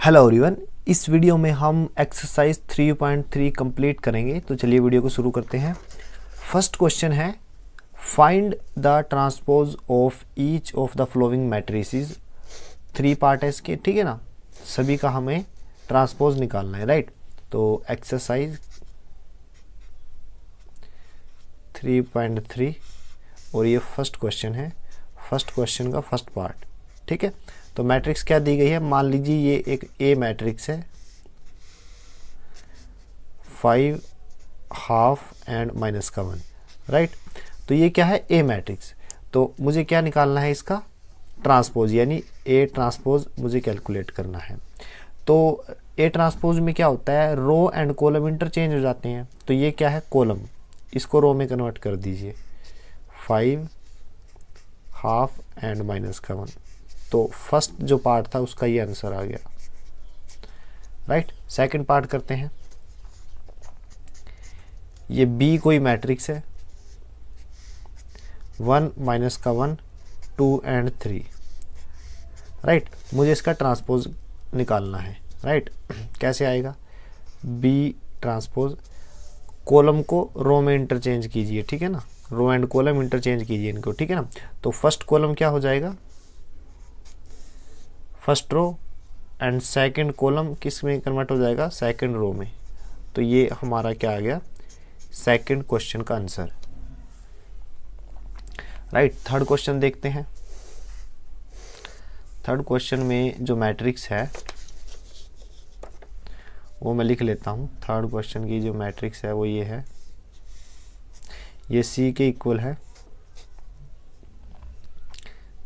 Hello everyone, इस video में हम एक्सरसाइज 3.3 कंप्लीट करेंगे। तो चलिए वीडियो को शुरू करते हैं। फर्स्ट क्वेश्चन है, find the transpose of each of the following matrices. 3 part है इसके, ठीक है ना। सभी का हमें ट्रांसपोज निकालना है, राइट। तो एक्सरसाइज 3.3 और ये फर्स्ट क्वेश्चन है, फर्स्ट क्वेश्चन का फर्स्ट पार्ट, ठीक है। तो मैट्रिक्स क्या दी गई है, मान लीजिए ये एक ए मैट्रिक्स है, 5 हाफ एंड माइनस का 1, राइट। तो ये क्या है, ए मैट्रिक्स। तो मुझे क्या निकालना है, इसका ट्रांसपोज, यानी ए ट्रांसपोज मुझे कैलकुलेट करना है। तो ए ट्रांसपोज में क्या होता है, रो एंड कॉलम इंटरचेंज हो जाते हैं। तो ये क्या है, कॉलम, इसको रो में कन्वर्ट कर दीजिए, 5 हाफ एंड माइनस का 1। तो फर्स्ट जो पार्ट था उसका ये आंसर आ गया, राइट। सेकंड पार्ट करते हैं। ये बी कोई मैट्रिक्स है, 1 माइनस का 1, 2 एंड 3, राइट। मुझे इसका ट्रांसपोज निकालना है, राइट। कैसे आएगा, बी ट्रांसपोज, कॉलम को रो में इंटरचेंज कीजिए, ठीक है ना। रो एंड कॉलम इंटरचेंज कीजिए इनको, ठीक है ना। तो फर्स्ट कॉलम क्या हो जाएगा, first row, and second column किस में कन्वर्ट हो जाएगा, सेकंड रो में। तो ये हमारा क्या आ गया, सेकंड क्वेश्चन का आंसर, राइट। थर्ड क्वेश्चन देखते हैं। थर्ड क्वेश्चन में जो मैट्रिक्स है वो मैं लिख लेता हूँ। थर्ड क्वेश्चन की जो मैट्रिक्स है वो ये है, ये सी के इक्वल है।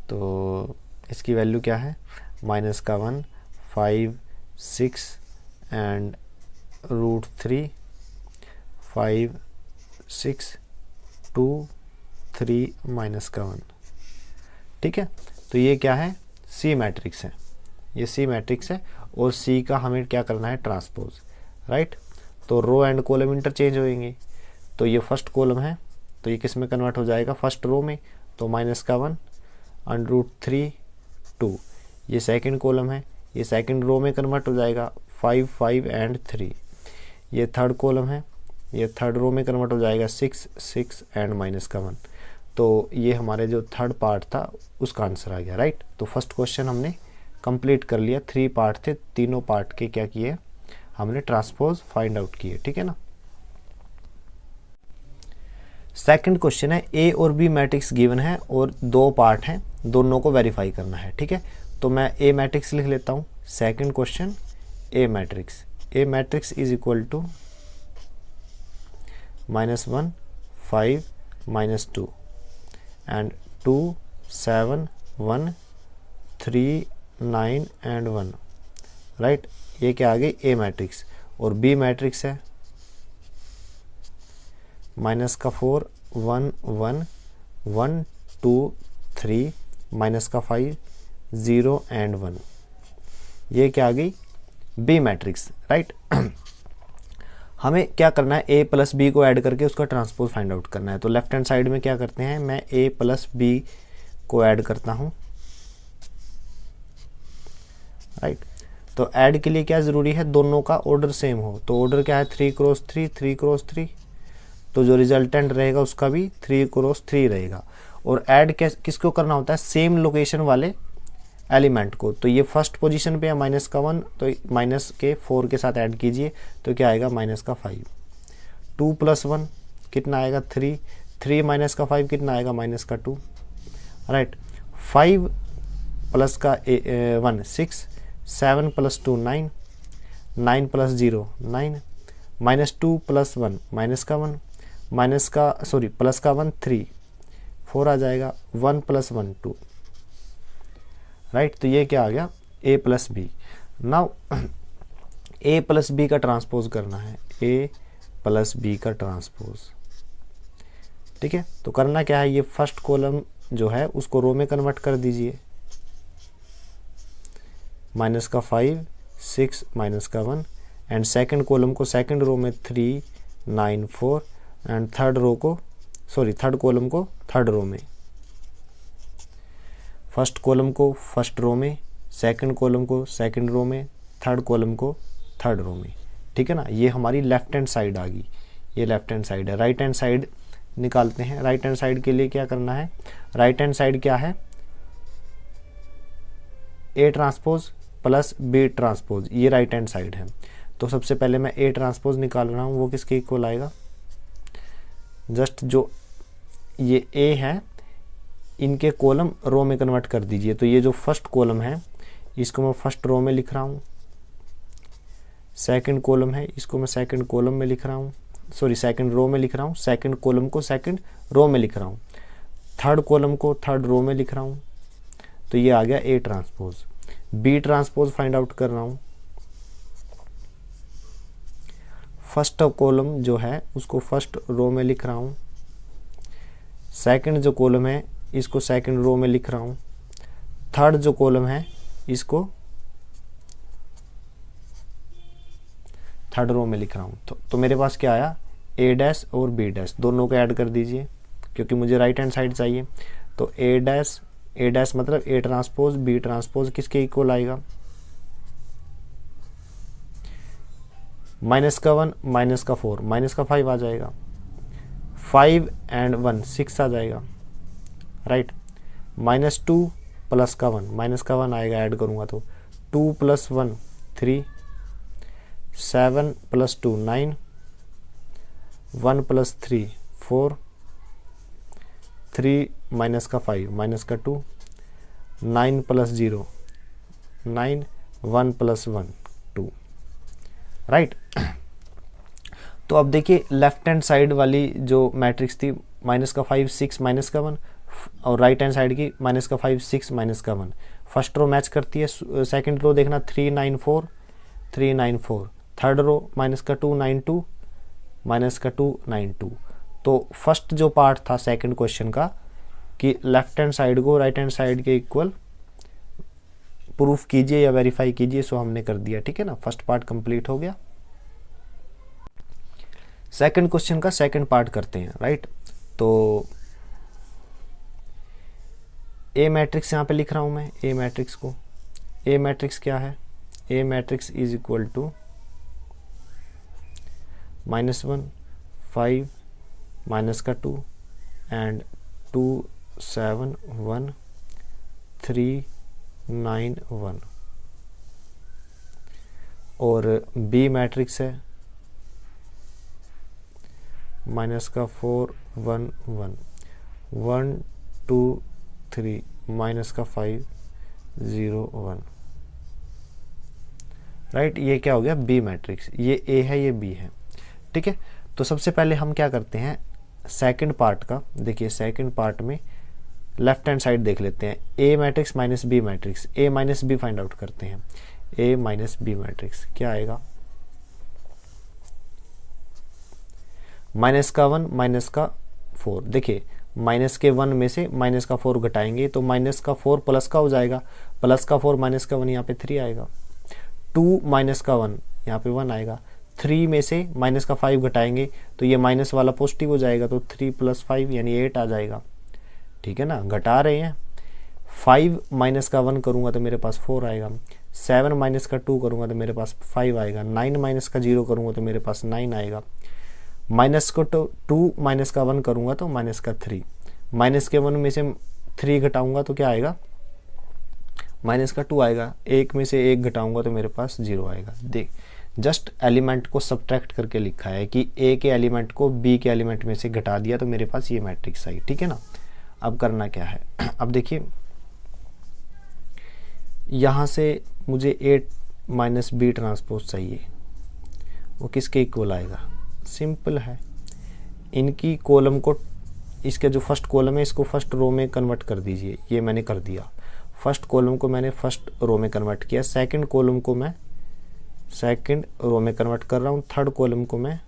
तो इसकी वैल्यू क्या है, माइनस का 1, 5, 6 एंड √3, 5, 6, 2, 3 माइनस का 1, ठीक है। तो ये क्या है, सी मैट्रिक्स है, ये सी मैट्रिक्स है। और सी का हमें क्या करना है, ट्रांसपोज, राइट। तो रो एंड कॉलम इंटरचेंज होंगे। तो ये फर्स्ट कॉलम है, तो ये किस में कन्वर्ट हो जाएगा, फर्स्ट रो में। तो माइनस का 1 √3, 2। ये सेकंड कॉलम है, ये सेकंड रो में कन्वर्ट हो जाएगा, 5, 5 एंड 3। ये थर्ड कॉलम है, ये थर्ड रो में कन्वर्ट हो जाएगा, 6, 6 एंड माइनस का 1। तो ये हमारे जो थर्ड पार्ट था उसका आंसर आ गया, राइट। तो फर्स्ट क्वेश्चन हमने कंप्लीट कर लिया। 3 पार्ट थे, तीनों पार्ट के क्या किए, हमने ट्रांसपोज फाइंड आउट किए, ठीक है ना। सेकंड क्वेश्चन है, ए और बी मैट्रिक्स गिवन है और 2 पार्ट हैं, दोनों को वेरीफाई करना है, ठीक है। तो मैं ए मैट्रिक्स लिख लेता हूँ। Second question, A matrix is equal to -1, 5, -2 and 2, 7, 1, 3, 9 and 1, right. ये क्या आ गई, ए मैट्रिक्स। और बी मैट्रिक्स है -4, 1, 1, 1, 2, 3, -5, 0 एंड 1। ये क्या आ गई, बी मैट्रिक्स, राइट। हमें क्या करना है, ए प्लस बी को ऐड करके उसका ट्रांसपोज फाइंड आउट करना है। तो लेफ्ट हैंड साइड में क्या करते हैं, मैं ए प्लस बी को ऐड करता हूँ, राइट। तो ऐड के लिए क्या ज़रूरी है, दोनों का ऑर्डर सेम हो। तो ऑर्डर क्या है, 3 क्रॉस 3, 3 क्रॉस 3। तो जो रिजल्टेंट रहेगा उसका भी 3 क्रॉस 3 रहेगा। और ऐड किसको करना होता है, सेम लोकेशन वाले एलिमेंट को। तो ये फर्स्ट पोजीशन पे है माइनस का 1, तो माइनस के 4 के साथ ऐड कीजिए, तो क्या आएगा, माइनस का 5। 2 + 1 कितना आएगा, 3, 3 माइनस का 5 कितना आएगा, माइनस का 2, राइट। 5 प्लस का 1 6, 7 + 2 9, 9 + 0 9, -2 + 1 माइनस का 1, प्लस का 1 3, 4 आ जाएगा, 1 + 1 2, राइट। तो ये क्या आ गया, A plus B. Now A plus B का ट्रांसपोज करना है, ए प्लस बी का ट्रांसपोज, ठीक है। तो करना क्या है, ये फर्स्ट कॉलम जो है उसको रो में कन्वर्ट कर दीजिए, माइनस का 5, 6 माइनस का 1, एंड सेकंड कॉलम को सेकंड रो में 3, 9, 4 एंड थर्ड कॉलम को थर्ड रो में। फर्स्ट कॉलम को फर्स्ट रो में, सेकंड कॉलम को सेकंड रो में, थर्ड कॉलम को थर्ड रो में, ठीक है ना। ये हमारी लेफ्ट हैंड साइड आ गई, ये लेफ्ट हैंड साइड है। राइट हैंड साइड निकालते हैं। राइट हैंड साइड के लिए क्या करना है, राइट हैंड साइड क्या है, A transpose plus B transpose, ये राइट हैंड साइड है। तो सबसे पहले मैं ए ट्रांसपोज निकाल रहा हूँ, वो किसके इक्वल आएगा, जस्ट जो ये ए है इनके कॉलम रो में कन्वर्ट कर दीजिए। तो ये जो फर्स्ट कॉलम है इसको मैं फर्स्ट रो में लिख रहा हूँ, सेकंड कॉलम है इसको मैं सेकंड कॉलम में लिख रहा हूँ, सॉरी सेकंड रो में लिख रहा हूँ, सेकंड कॉलम को सेकंड रो में लिख रहा हूँ, थर्ड कॉलम को थर्ड रो में लिख रहा हूँ। तो ये आ गया A transpose. B transpose find out कर रहा हूँ। फर्स्ट कॉलम जो है उसको फर्स्ट रो में लिख रहा हूँ, सेकंड जो कॉलम है इसको सेकंड रो में लिख रहा हूँ, थर्ड जो कॉलम है इसको थर्ड रो में लिख रहा हूँ। तो मेरे पास क्या आया, ए डैश और बी डैश दोनों को ऐड कर दीजिए क्योंकि मुझे राइट हैंड साइड चाहिए। तो ए डैश मतलब ए ट्रांसपोज बी ट्रांसपोज किसके इक्वल आएगा, माइनस का 1 माइनस का 4 माइनस का 5 आ जाएगा, 5 एंड 1 6 आ जाएगा, राइट। माइनस 2 प्लस का 1 माइनस का 1 आएगा, ऐड करूंगा तो 2 प्लस 1 3, 7 प्लस 2 9, 1 प्लस 3 4, 3 माइनस का 5 माइनस का 2, 9 प्लस 0 9, 1 प्लस 1 2, राइट। तो अब देखिए लेफ्ट हैंड साइड वाली जो मैट्रिक्स थी माइनस का 5 6 माइनस का 1, और राइट हैंड साइड की माइनस का 5 6 माइनस का 1, फर्स्ट रो मैच करती है। सेकंड रो देखना 3 9 4 3 9 4, थर्ड रो माइनस का 2 9 2 माइनस का 2 9 2। तो फर्स्ट जो पार्ट था सेकंड क्वेश्चन का कि लेफ्ट हैंड साइड को राइट हैंड साइड के इक्वल प्रूफ कीजिए या वेरीफाई कीजिए, सो हमने कर दिया, ठीक है ना। फर्स्ट पार्ट कंप्लीट हो गया। सेकंड क्वेश्चन का सेकंड पार्ट करते हैं, राइट। तो ए मैट्रिक्स यहाँ पे लिख रहा हूँ मैं, ए मैट्रिक्स को। ए मैट्रिक्स क्या है, A matrix is equal to -1 5 minus का 2 एंड 2 7 1 3 9 1। और बी मैट्रिक्स है माइनस का 4 1 1 1 2 3 माइनस का 5 0 1, राइट। ये क्या हो गया, बी मैट्रिक्स। ये ए है ये बी है, ठीक है। तो सबसे पहले हम क्या करते हैं, सेकंड पार्ट का देखिए, सेकंड पार्ट में लेफ्ट हैंड साइड देख लेते हैं। ए मैट्रिक्स माइनस बी मैट्रिक्स, ए माइनस बी फाइंड आउट करते हैं। ए माइनस बी मैट्रिक्स क्या आएगा, माइनस का 1 माइनस का 4। देखिए माइनस के 1 में से माइनस का 4 घटाएंगे तो माइनस का 4 प्लस का हो जाएगा, प्लस का 4 माइनस का 1 यहाँ पे 3 आएगा, 2 माइनस का 1 यहाँ पे 1 आएगा, 3 में से माइनस का 5 घटाएंगे तो ये माइनस वाला पॉजिटिव हो जाएगा, तो 3 + 5 यानी 8 आ जाएगा, ठीक है ना। घटा रहे हैं, 5 माइनस का 1 करूँगा तो मेरे पास 4 आएगा, 7 माइनस का 2 करूँगा तो मेरे पास 5 आएगा, 9 माइनस का 0 करूँगा तो मेरे पास 9 आएगा, माइनस को 2 माइनस का 1 करूँगा तो माइनस का 3, माइनस के 1 में से 3 घटाऊँगा तो क्या आएगा, माइनस का 2 आएगा, 1 में से 1 घटाऊँगा तो मेरे पास 0 आएगा। देख जस्ट एलिमेंट को सब्ट्रैक्ट करके लिखा है कि ए के एलिमेंट को बी के एलिमेंट में से घटा दिया तो मेरे पास ये मैट्रिक्स आई, ठीक है ना। अब करना क्या है, अब देखिए यहाँ से मुझे ए माइनस बी ट्रांसपोज चाहिए, वो किसके इक्वल आएगा, सिंपल है, इनकी कॉलम को, इसके जो फर्स्ट कॉलम है इसको फर्स्ट रो में कन्वर्ट कर दीजिए। ये मैंने कर दिया, फर्स्ट कॉलम को मैंने फर्स्ट रो में कन्वर्ट किया, सेकंड कॉलम को मैं सेकंड रो में कन्वर्ट कर रहा हूँ, थर्ड कॉलम को मैं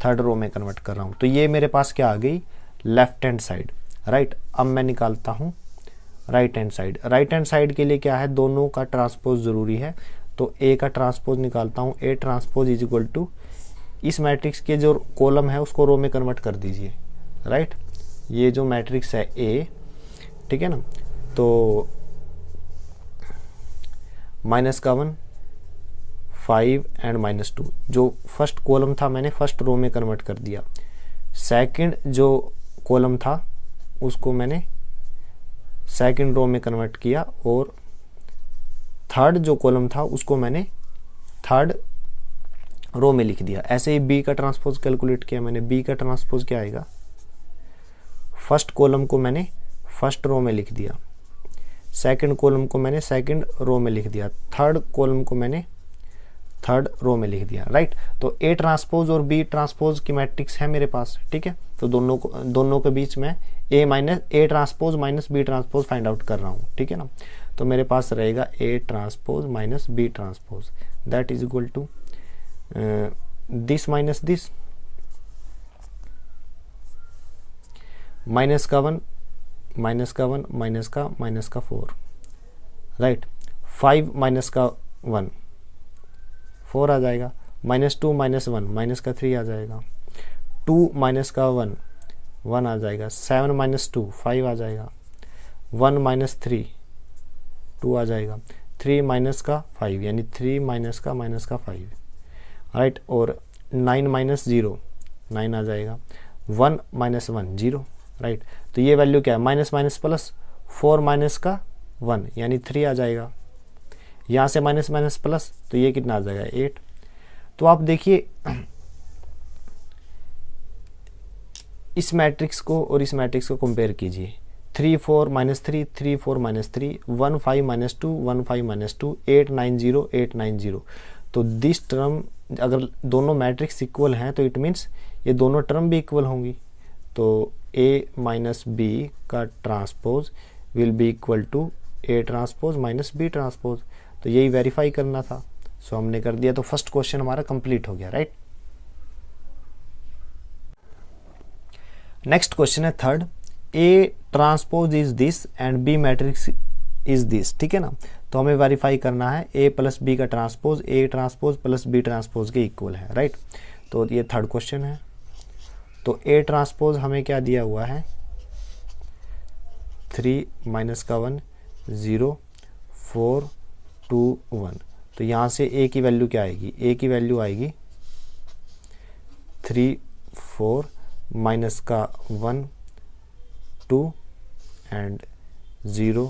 थर्ड रो में कन्वर्ट कर रहा हूँ। तो ये मेरे पास क्या आ गई, लेफ्ट हैंड साइड, राइट। अब मैं निकालता हूँ right hand side. Right hand side के लिए क्या है, दोनों का ट्रांसपोज ज़रूरी है, तो ए का ट्रांसपोज निकालता हूँ। A transpose is equal to, इस मैट्रिक्स के जो कॉलम है उसको रो में कन्वर्ट कर दीजिए, राइट। ये जो मैट्रिक्स है ए, ठीक है ना, तो माइनस का 1, 5 एंड -2। जो फर्स्ट कॉलम था मैंने फर्स्ट रो में कन्वर्ट कर दिया, सेकंड जो कॉलम था उसको मैंने सेकंड रो में कन्वर्ट किया, और थर्ड जो कॉलम था उसको मैंने थर्ड रो में लिख दिया। ऐसे ही बी का ट्रांसपोज कैलकुलेट किया मैंने। बी का ट्रांसपोज क्या आएगा, फर्स्ट कॉलम को मैंने फर्स्ट रो में लिख दिया, सेकंड कॉलम को मैंने सेकंड रो में लिख दिया, थर्ड कॉलम को मैंने थर्ड रो में लिख दिया, राइट। तो ए ट्रांसपोज और बी ट्रांसपोज की मैट्रिक्स है मेरे पास, ठीक है। तो दोनों के बीच में A transpose minus B transpose find out कर रहा हूँ, ठीक है ना। तो मेरे पास रहेगा A transpose minus B transpose, that is equal to this minus this, minus का 1 माइनस का 1 माइनस का 4, राइट। 5 माइनस का 1 4 आ जाएगा, -2 माइनस 1 माइनस का 3 आ जाएगा, 2 माइनस का 1 1 आ जाएगा, 7 माइनस 2 5 आ जाएगा, 1 माइनस 3 2 आ जाएगा, 3 माइनस का 5 यानी 3 माइनस का -5, राइट। और 9 माइनस 0 9 आ जाएगा, 1 माइनस 1 0, राइट। तो ये वैल्यू क्या है, माइनस माइनस प्लस, 4 माइनस का 1 यानी 3 आ जाएगा, यहाँ से माइनस माइनस प्लस, तो ये कितना आ जाएगा 8। तो आप देखिए इस मैट्रिक्स को और इस मैट्रिक्स को कंपेयर कीजिए, 3 4 -3 3 4 -3, 1 5 -2 1 5 -2, 8 9 0 8 9 0। तो दिस टर्म अगर दोनों मैट्रिक्स इक्वल हैं तो इट मीन्स ये दोनों टर्म भी इक्वल होंगी। तो ए माइनस बी का transpose will be equal to A transpose minus B transpose. तो यही वेरीफाई करना था, सो हमने कर दिया। तो फर्स्ट क्वेश्चन हमारा कंप्लीट हो गया, राइट। नेक्स्ट क्वेश्चन है third, A transpose is this and B matrix is this, ठीक है ना। तो हमें वेरीफाई करना है ए प्लस बी का transpose A transpose plus B transpose के इक्वल है, राइट। तो ये थर्ड क्वेश्चन है। तो ए ट्रांसपोज हमें क्या दिया हुआ है, 3 माइनस का 1 0 4 2 1। तो यहाँ से ए की वैल्यू क्या आएगी, ए की वैल्यू आएगी 3 4 माइनस का 1 2 एंड 0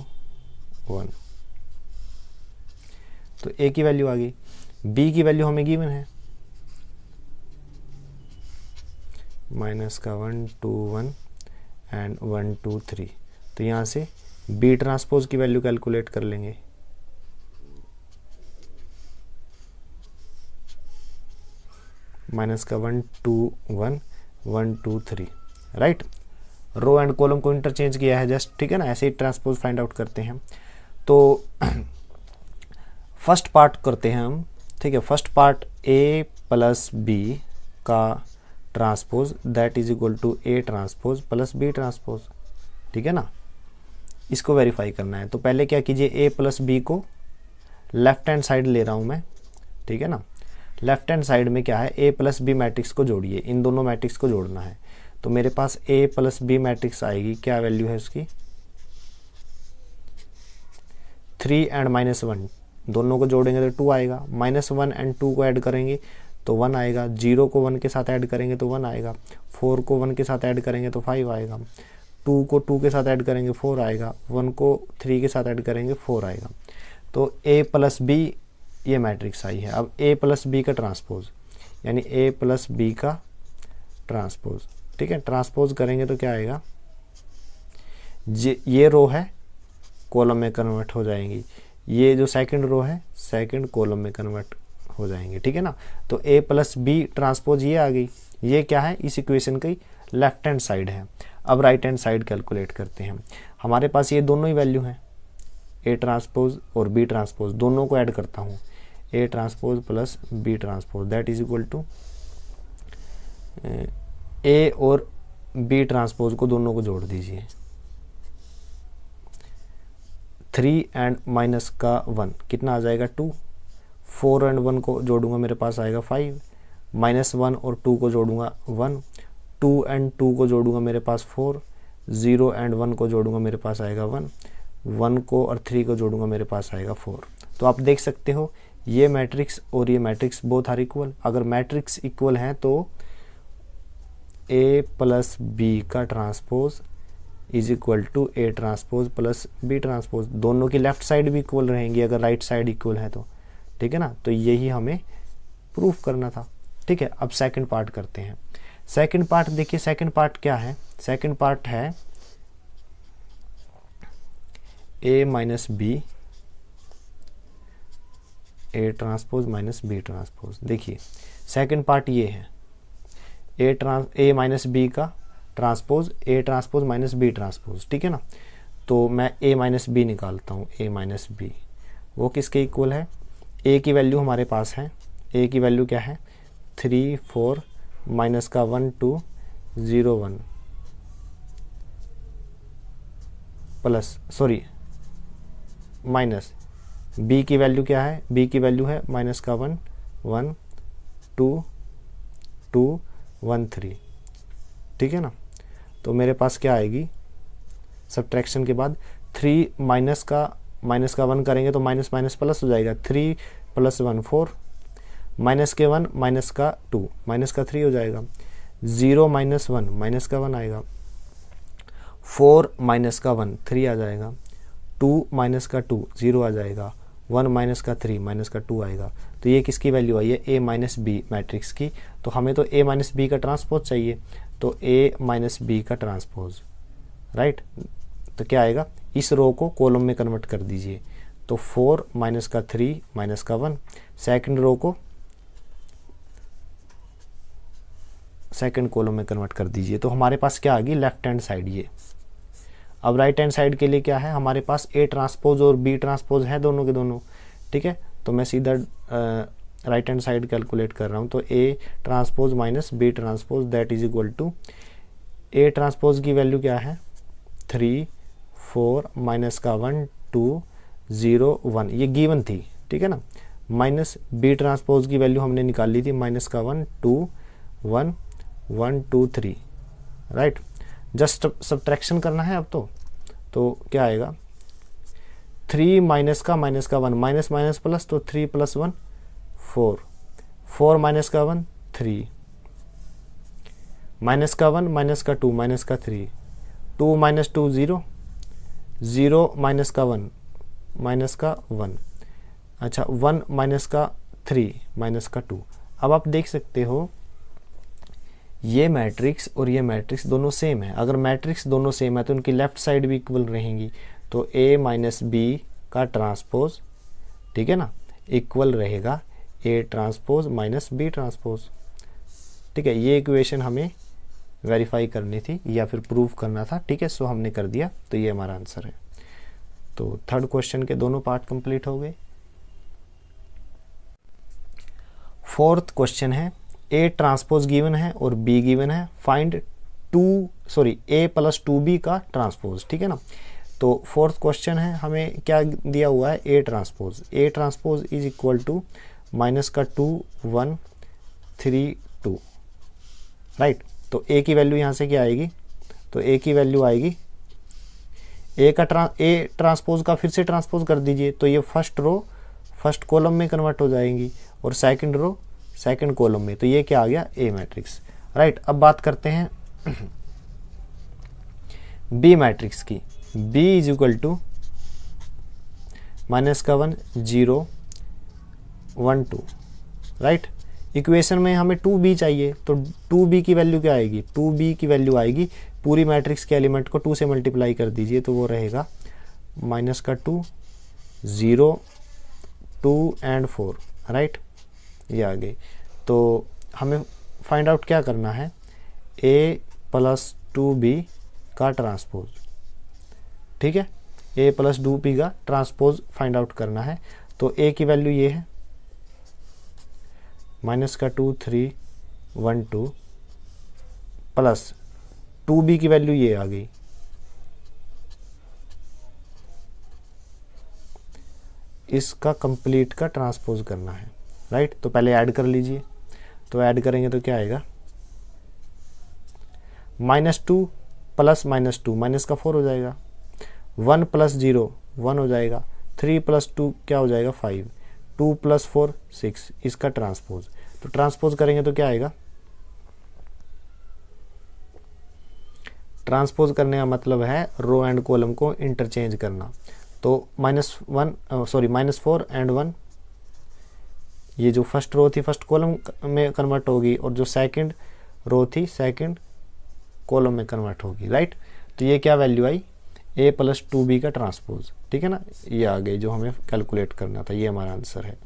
1। तो ए की वैल्यू आ गई। बी की वैल्यू हमें गिवन है, माइनस का 1 2 1 एंड 1 2 3। तो यहाँ से बी ट्रांसपोज की वैल्यू कैलकुलेट कर लेंगे। माइनस का 1 2 1 1 2 3, राइट। रो एंड कॉलम को इंटरचेंज किया है जस्ट, ठीक है ना। ऐसे ही ट्रांसपोज फाइंड आउट करते हैं। तो फर्स्ट पार्ट करते हैं हम, ठीक है। First part A plus B का transpose that is equal to A transpose plus B transpose, ठीक है ना। इसको वेरीफाई करना है। तो पहले क्या कीजिए, ए प्लस बी को लेफ्ट हैंड साइड ले रहा हूँ मैं, ठीक है ना। लेफ्ट हैंड साइड में क्या है, ए प्लस बी मैट्रिक्स को जोड़िए, इन दोनों मैट्रिक्स को जोड़ना है। तो मेरे पास ए प्लस बी मैट्रिक्स आएगी, क्या वैल्यू है उसकी 3 एंड -1, दोनों को जोड़ेंगे तो 2 आएगा। -1 एंड 2 को ऐड करेंगे तो 1 आएगा। 0 को 1 के साथ ऐड करेंगे तो 1 आएगा। 4 को 1 के साथ ऐड करेंगे तो 5 आएगा। 2 को 2 के साथ ऐड करेंगे 4 आएगा। 1 को 3 के साथ ऐड करेंगे 4 आएगा। तो ए प्लस बी ये मैट्रिक्स आई है। अब ए प्लस बी का ट्रांसपोज यानी ए प्लस बी का ट्रांसपोज, ठीक है। ट्रांसपोज करेंगे तो क्या आएगा, ये रो है कॉलम में कन्वर्ट हो जाएंगी, ये जो सेकंड रो है सेकंड कॉलम में कन्वर्ट हो जाएंगे, ठीक है ना। तो ए प्लस बी ट्रांसपोज ये आ गई। ये क्या है, इस इक्वेशन की लेफ्ट हैंड साइड है। अब राइट हैंड साइड कैलकुलेट करते हैं। हमारे पास ये दोनों ही वैल्यू हैं, ए ट्रांसपोज और बी ट्रांसपोज, दोनों को ऐड करता हूँ। A transpose plus B transpose that is equal to A और बी ट्रांसपोज को दोनों को जोड़ दीजिए। 3 एंड माइनस का 1 कितना आ जाएगा 2। 4 एंड 1 को जोड़ूंगा मेरे पास आएगा 5। -1 और 2 को जोड़ूंगा 1। 2 एंड 2 को जोड़ूंगा मेरे पास 4। 0 एंड 1 को जोड़ूंगा मेरे पास आएगा 1। 1 को और 3 को जोड़ूंगा मेरे पास आएगा 4। तो आप देख सकते हो ये मैट्रिक्स और ये मैट्रिक्स बोथ आर इक्वल। अगर मैट्रिक्स इक्वल हैं तो A प्लस बी का transpose is equal to A transpose plus B transpose. दोनों की लेफ्ट साइड भी इक्वल रहेंगी अगर राइट साइड इक्वल है तो, ठीक है ना। तो यही हमें प्रूफ करना था, ठीक है। अब सेकंड पार्ट करते हैं। सेकंड पार्ट देखिए, सेकंड पार्ट क्या है, सेकंड पार्ट है A minus B, A transpose minus B transpose. देखिए सेकंड पार्ट ये है A माइनस बी का transpose A transpose minus B transpose, ठीक है ना। तो मैं A माइनस बी निकालता हूँ, A माइनस बी वो किसके इक्वल है, A की वैल्यू हमारे पास है, A की वैल्यू क्या है 3 4 माइनस का 1 2 0 1 प्लस सॉरी माइनस B की वैल्यू क्या है, B की वैल्यू है माइनस का 1 1 2 2 1 3, ठीक है ना। तो मेरे पास क्या आएगी सब्ट्रैक्शन के बाद 3 माइनस का 1 करेंगे तो माइनस माइनस प्लस हो जाएगा, 3 प्लस 1 4, माइनस के 1 माइनस का 2 माइनस का 3 हो जाएगा, 0 माइनस 1 माइनस का 1 आएगा, 4 माइनस का 1 3 आ जाएगा, 2 माइनस का 2 0 आ जाएगा, 1 माइनस का 3 माइनस का 2 आएगा। तो ये किसकी वैल्यू आई है A माइनस बी मैट्रिक्स की। तो हमें तो A माइनस बी का ट्रांसपोज चाहिए, तो A माइनस बी का ट्रांसपोज, राइट। तो क्या आएगा, इस रो को कॉलम में कन्वर्ट कर दीजिए, तो 4 माइनस का 3 माइनस का 1, सेकंड रो को सेकंड कॉलम में कन्वर्ट कर दीजिए। तो हमारे पास क्या आ गई लेफ्ट हैंड साइड ये। अब राइट हैंड साइड के लिए क्या है, हमारे पास A ट्रांसपोज और B ट्रांसपोज है दोनों के दोनों, ठीक है। तो मैं सीधा राइट हैंड साइड कैलकुलेट कर रहा हूँ, तो A transpose minus B transpose that is equal to A transpose की वैल्यू क्या है 3 4 माइनस का 1 2 0 1, ये गिवन थी, ठीक है ना। माइनस B ट्रांसपोज की वैल्यू हमने निकाल ली थी माइनस का 1 2 1 1 2 3, राइट। जस्ट सब्ट्रैक्शन करना है अब तो क्या आएगा 3 माइनस का 1 माइनस माइनस प्लस, तो 3 प्लस 1 4 4 माइनस का 1 3 माइनस का 1 माइनस का 2 माइनस का 3 2 माइनस 2 0 0 माइनस का 1 माइनस का 1, अच्छा 1 माइनस का 3 माइनस का 2। अब आप देख सकते हो ये मैट्रिक्स और ये मैट्रिक्स दोनों सेम है। अगर मैट्रिक्स दोनों सेम है तो उनकी लेफ्ट साइड भी इक्वल रहेंगी, तो A माइनस बी का ट्रांसपोज, ठीक है ना, इक्वल रहेगा A transpose minus B transpose, ठीक है। ये इक्वेशन हमें वेरीफाई करनी थी या फिर प्रूव करना था, ठीक है। सो हमने कर दिया, तो ये हमारा आंसर है। तो थर्ड क्वेश्चन के दोनों पार्ट कंप्लीट हो गए। फोर्थ क्वेश्चन है A ट्रांसपोज गिवन है और B गिवन है, फाइंड A प्लस 2B का ट्रांसपोज, ठीक है ना। तो फोर्थ क्वेश्चन है, हमें क्या दिया हुआ है A transpose is equal to minus का 2 1 3 2, राइट। तो A की वैल्यू यहाँ से क्या आएगी, तो A की वैल्यू आएगी A ट्रांसपोज का फिर से ट्रांसपोज कर दीजिए, तो ये फर्स्ट रो फर्स्ट कॉलम में कन्वर्ट हो जाएंगी और सेकंड रो सेकंड कॉलम में। तो ये क्या आ गया A मैट्रिक्स, राइट। अब बात करते हैं B मैट्रिक्स की। B is equal to minus का 1 0 1 2, राइट। इक्वेशन में हमें 2B चाहिए, तो 2B की वैल्यू क्या आएगी, 2B की वैल्यू आएगी पूरी मैट्रिक्स के एलिमेंट को 2 से मल्टीप्लाई कर दीजिए, तो वो रहेगा माइनस का 2 0 2 एंड 4, राइट। ये आ गई। तो हमें फाइंड आउट क्या करना है, A प्लस 2B का ट्रांसपोज, ठीक है। A प्लस 2B का ट्रांसपोज फाइंड आउट करना है। तो A की वैल्यू ये है माइनस का 2 3 1 2 प्लस 2B की वैल्यू ये आ गई, इसका कंप्लीट का ट्रांसपोज करना है, राइट। तो पहले ऐड कर लीजिए, तो ऐड करेंगे तो क्या आएगा -2 प्लस -2 माइनस का 4 हो जाएगा, 1 प्लस 0 1 हो जाएगा, 3 + 2 क्या हो जाएगा 5, 2 + 4 6, इसका ट्रांसपोज। तो ट्रांसपोज करेंगे तो क्या आएगा, ट्रांसपोज करने का मतलब है रो एंड कॉलम को इंटरचेंज करना। तो -4 एंड 1, ये जो फर्स्ट रो थी फर्स्ट कॉलम में कन्वर्ट होगी, और जो सेकंड रो थी सेकंड कॉलम में कन्वर्ट होगी, राइट। तो ये क्या वैल्यू आई, a + 2b का ट्रांसपोज, ठीक है ना, ये आ गई जो हमें कैलकुलेट करना था, ये हमारा आंसर है।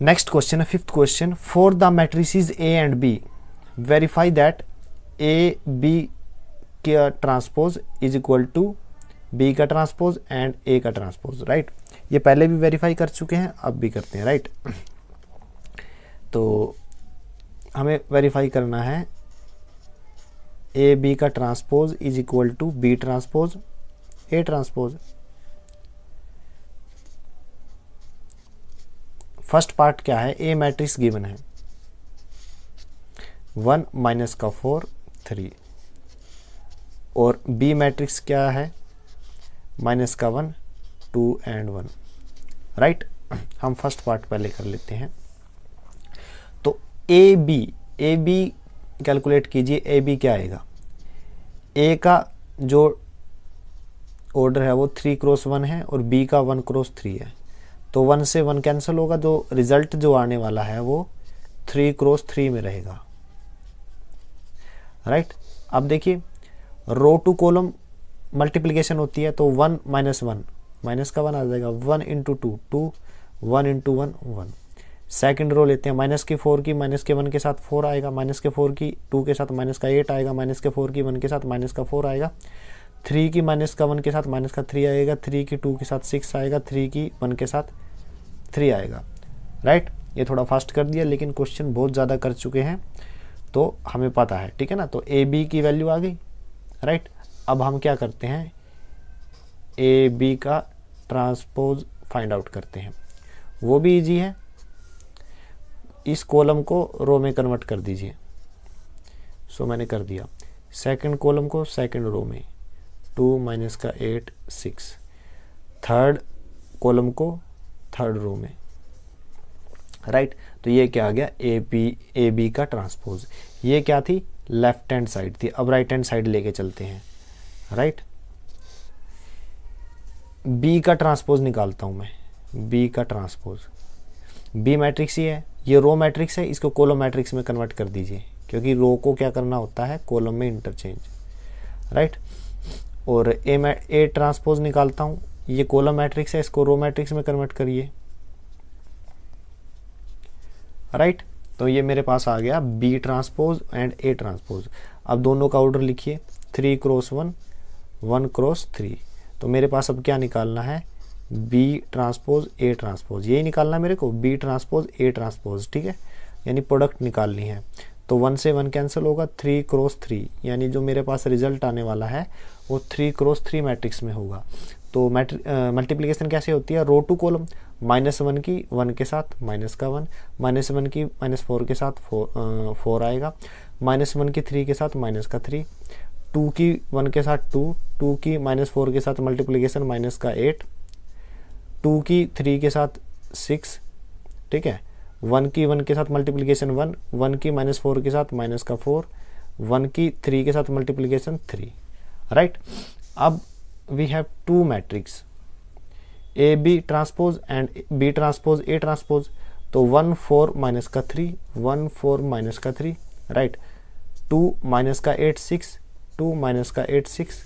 नेक्स्ट क्वेश्चन है, 5th question, for the matrices a and b verify that a b का transpose is equal to b का ट्रांसपोज एंड a का ट्रांसपोज, राइट। ये पहले भी वेरीफाई कर चुके हैं, अब भी करते हैं, राइट। तो हमें वेरीफाई करना है ए बी का transpose is equal to B transpose A transpose. First part क्या है, ए मैट्रिक्स गिवन है 1 - 4 3, और बी मैट्रिक्स क्या है -1 2 एंड 1, राइट। हम फर्स्ट पार्ट पहले कर लेते हैं। तो ए बी कैलकुलेट कीजिए, ए बी क्या आएगा, ए का जो ऑर्डर है वो 3 × 1 है और बी का 1 × 3 है, तो 1 से 1 कैंसिल होगा, जो रिजल्ट जो आने वाला है वो 3 × 3 में रहेगा, राइट। अब देखिए रो टू कॉलम मल्टीप्लिकेशन होती है, तो 1 - 1 माइनस का 1 आ जाएगा, 1 × 2 2, 1 × 1 1। सेकंड रो लेते हैं, -4 की -1 के साथ 4 आएगा, -4 की 2 के साथ -8 आएगा, -4 की 1 के साथ -4 आएगा, 3 की -1 के साथ -3 आएगा, 3 की 2 के साथ 6 आएगा, 3 की 1 के साथ 3 आएगा, राइट। ये थोड़ा फास्ट कर दिया, लेकिन क्वेश्चन बहुत ज़्यादा कर चुके हैं तो हमें पता है, ठीक है ना। तो ए बी की वैल्यू आ गई, राइट। अब हम क्या करते हैं, ए बी का ट्रांसपोज फाइंड आउट करते हैं, वो भी इजी है। इस कॉलम को रो में कन्वर्ट कर दीजिए, सो मैंने कर दिया। सेकंड कॉलम को सेकंड रो में, 2 - 8 6। थर्ड कॉलम को थर्ड रो में, राइट। तो ये क्या आ गया, ए बी का ट्रांसपोज। ये क्या थी, लेफ्ट हैंड साइड थी। अब राइट हैंड साइड लेके चलते हैं, राइट। बी का ट्रांसपोज निकालता हूं मैं, बी का ट्रांसपोज, बी मैट्रिक्स ही है, ये रो मैट्रिक्स है, इसको कॉलम मैट्रिक्स में कन्वर्ट कर दीजिए, क्योंकि रो को क्या करना होता है, कॉलम में इंटरचेंज, राइट। और ए ट्रांसपोज निकालता हूँ, ये कॉलम मैट्रिक्स है, इसको रो मैट्रिक्स में कन्वर्ट करिए, राइट। तो ये मेरे पास आ गया B transpose and A transpose. अब दोनों का ऑर्डर लिखिए, 3 × 1 1 × 3। तो मेरे पास अब क्या निकालना है, बी ट्रांसपोज ए ट्रांसपोज, यही निकालना है मेरे को, बी ट्रांसपोज ए ट्रांसपोज, ठीक है, यानी प्रोडक्ट निकालनी है। तो 1 से 1 कैंसिल होगा, 3 × 3, यानी जो मेरे पास रिजल्ट आने वाला है वो 3 × 3 मैट्रिक्स में होगा। तो मल्टीप्लिकेशन कैसे होती है, रो टू कॉलम, -1 की 1 के साथ -1, -1 की -4 के साथ 4 आएगा, -1 की 3 के साथ -3, 2 की 1 के साथ 2, 2 की -4 के साथ मल्टीप्लिकेशन -8, 2 की 3 के साथ 6, ठीक है, 1 की 1 के साथ मल्टीप्लिकेशन 1, 1 की -4 के साथ -4, 1 की 3 के साथ मल्टीप्लिकेशन 3, राइट। अब we have 2 matrix, A B transpose and B transpose A transpose. तो 1 4 -3, 1 4 -3, right. 2 -8 6, 2 -8 6,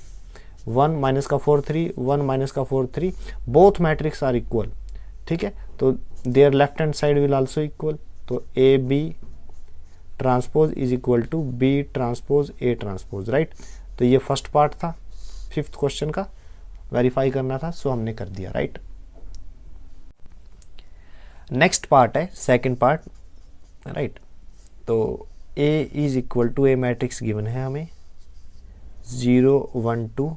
1 -4 3, 1 -4 3, both matrix are equal, ठीक है। तो there left hand side will also equal. तो A B transpose is equal to B transpose A transpose, right. तो ये first part था 5th question का, verify करना था, सो हमने कर दिया, राइट। नेक्स्ट पार्ट है सेकंड पार्ट, राइट। तो A is equal to, A matrix given है हमें 0 1 2,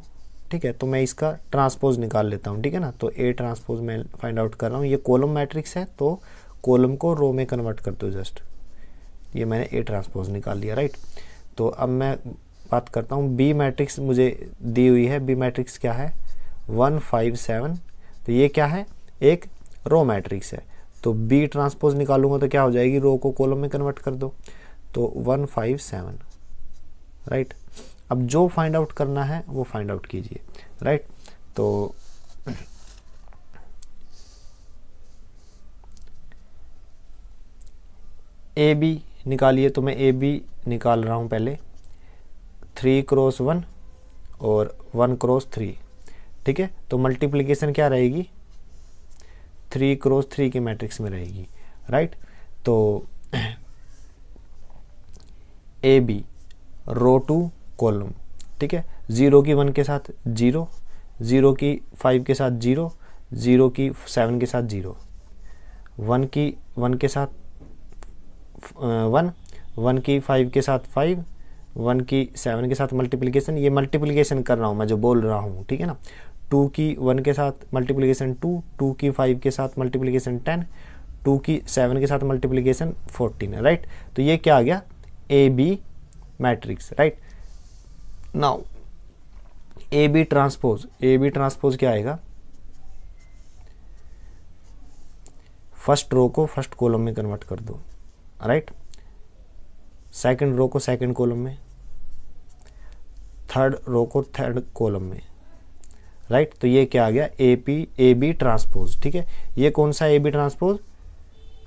ठीक है। तो मैं इसका ट्रांसपोज निकाल लेता हूँ, ठीक है ना। तो ए ट्रांसपोज मैं फाइंड आउट कर रहा हूँ, ये कॉलम मैट्रिक्स है, तो कॉलम को रो में कन्वर्ट कर दो जस्ट, ये मैंने ए ट्रांसपोज निकाल लिया, राइट। तो अब मैं बात करता हूँ, बी मैट्रिक्स मुझे दी हुई है, बी मैट्रिक्स क्या है 1 5 7, तो ये क्या है एक रो मैट्रिक्स है, तो बी ट्रांसपोज निकालूंगा तो क्या हो जाएगी, रो को कॉलम में कन्वर्ट कर दो, तो 1 5 7, राइट। अब जो फाइंड आउट करना है वो फाइंड आउट कीजिए, राइट। तो ए बी निकालिए, तो मैं ए बी निकाल रहा हूँ पहले, 3 क्रॉस 1 और 1 क्रॉस 3, ठीक है। तो मल्टीप्लिकेशन क्या रहेगी, 3 क्रॉस 3 की मैट्रिक्स में रहेगी, राइट। तो A B row to column, ठीक है, 0 की 1 के साथ 0, 0 की 5 के साथ 0, 0 की 7 के साथ 0, 1 की 1 के साथ 1, 1 की 5 के साथ 5, 1 की 7 के साथ मल्टीप्लिकेशन, ये मल्टीप्लिकेशन कर रहा हूँ मैं जो बोल रहा हूँ, ठीक है ना। 2 की 1 के साथ मल्टीप्लिकेशन 2, 2 की 5 के साथ मल्टीप्लिकेशन 10, 2 की 7 के साथ मल्टीप्लिकेशन 14, राइट। तो ये क्या आ गया, A B matrix, right. Now A B transpose क्या आएगा, फर्स्ट रो को फर्स्ट कॉलम में कन्वर्ट कर दो, राइट, सेकंड रो को सेकंड कॉलम में, थर्ड रो को थर्ड कॉलम में, राइट। तो ये क्या आ गया, ए बी ट्रांसपोज, ठीक है। ये कौन सा A B transpose,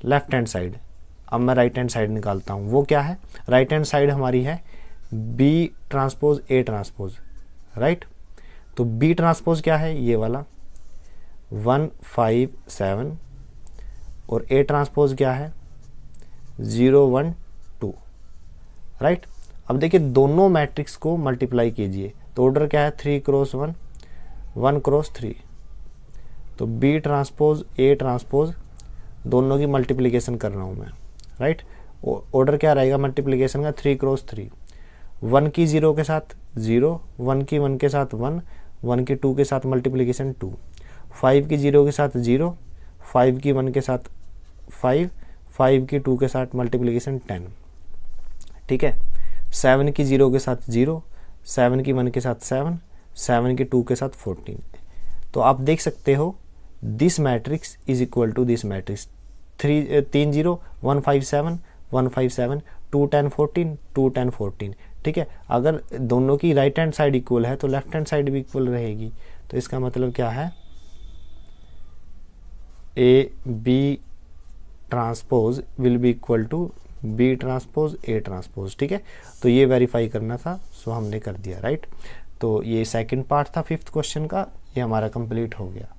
left hand side. अब मैं राइट हैंड साइड निकालता हूँ, वो क्या है, राइट हैंड साइड हमारी है B transpose A transpose, right. तो बी ट्रांसपोज क्या है, ये वाला 1 5 7, और ए ट्रांसपोज क्या है 0 1 2, राइट। अब देखिए दोनों मैट्रिक्स को मल्टीप्लाई कीजिए, तो ऑर्डर क्या है 3 क्रॉस 1, 1 क्रॉस 3, तो बी ट्रांसपोज ए ट्रांसपोज दोनों की मल्टीप्लिकेशन कर रहा हूँ मैं, राइट। ऑर्डर क्या रहेगा मल्टीप्लिकेशन का, 3 क्रॉस 3, 1 की 0 के साथ 0, 1 की 1 के साथ 1, 1 की 2 के साथ मल्टीप्लिकेशन 2, 5 की 0 के साथ 0, 5 की 1 के साथ 5, 5 की 2 के साथ मल्टीप्लिकेशन 10, ठीक है। 7 की 0 के साथ 0, 7 की 1 के साथ 7, 7 की 2 के साथ 14। तो आप देख सकते हो this matrix is equal to this matrix, 3 0 1 5 7 1 5 7, 2 10 14 2 10 14, ठीक है। अगर दोनों की राइट हैंड साइड इक्वल है तो लेफ्ट हैंड साइड भी इक्वल रहेगी, तो इसका मतलब क्या है, A B transpose will be equal to B transpose A transpose, ठीक है। तो ये वेरीफाई करना था, सो हमने कर दिया, राइट। तो ये सेकंड पार्ट था 5th क्वेश्चन का, ये हमारा कंप्लीट हो गया।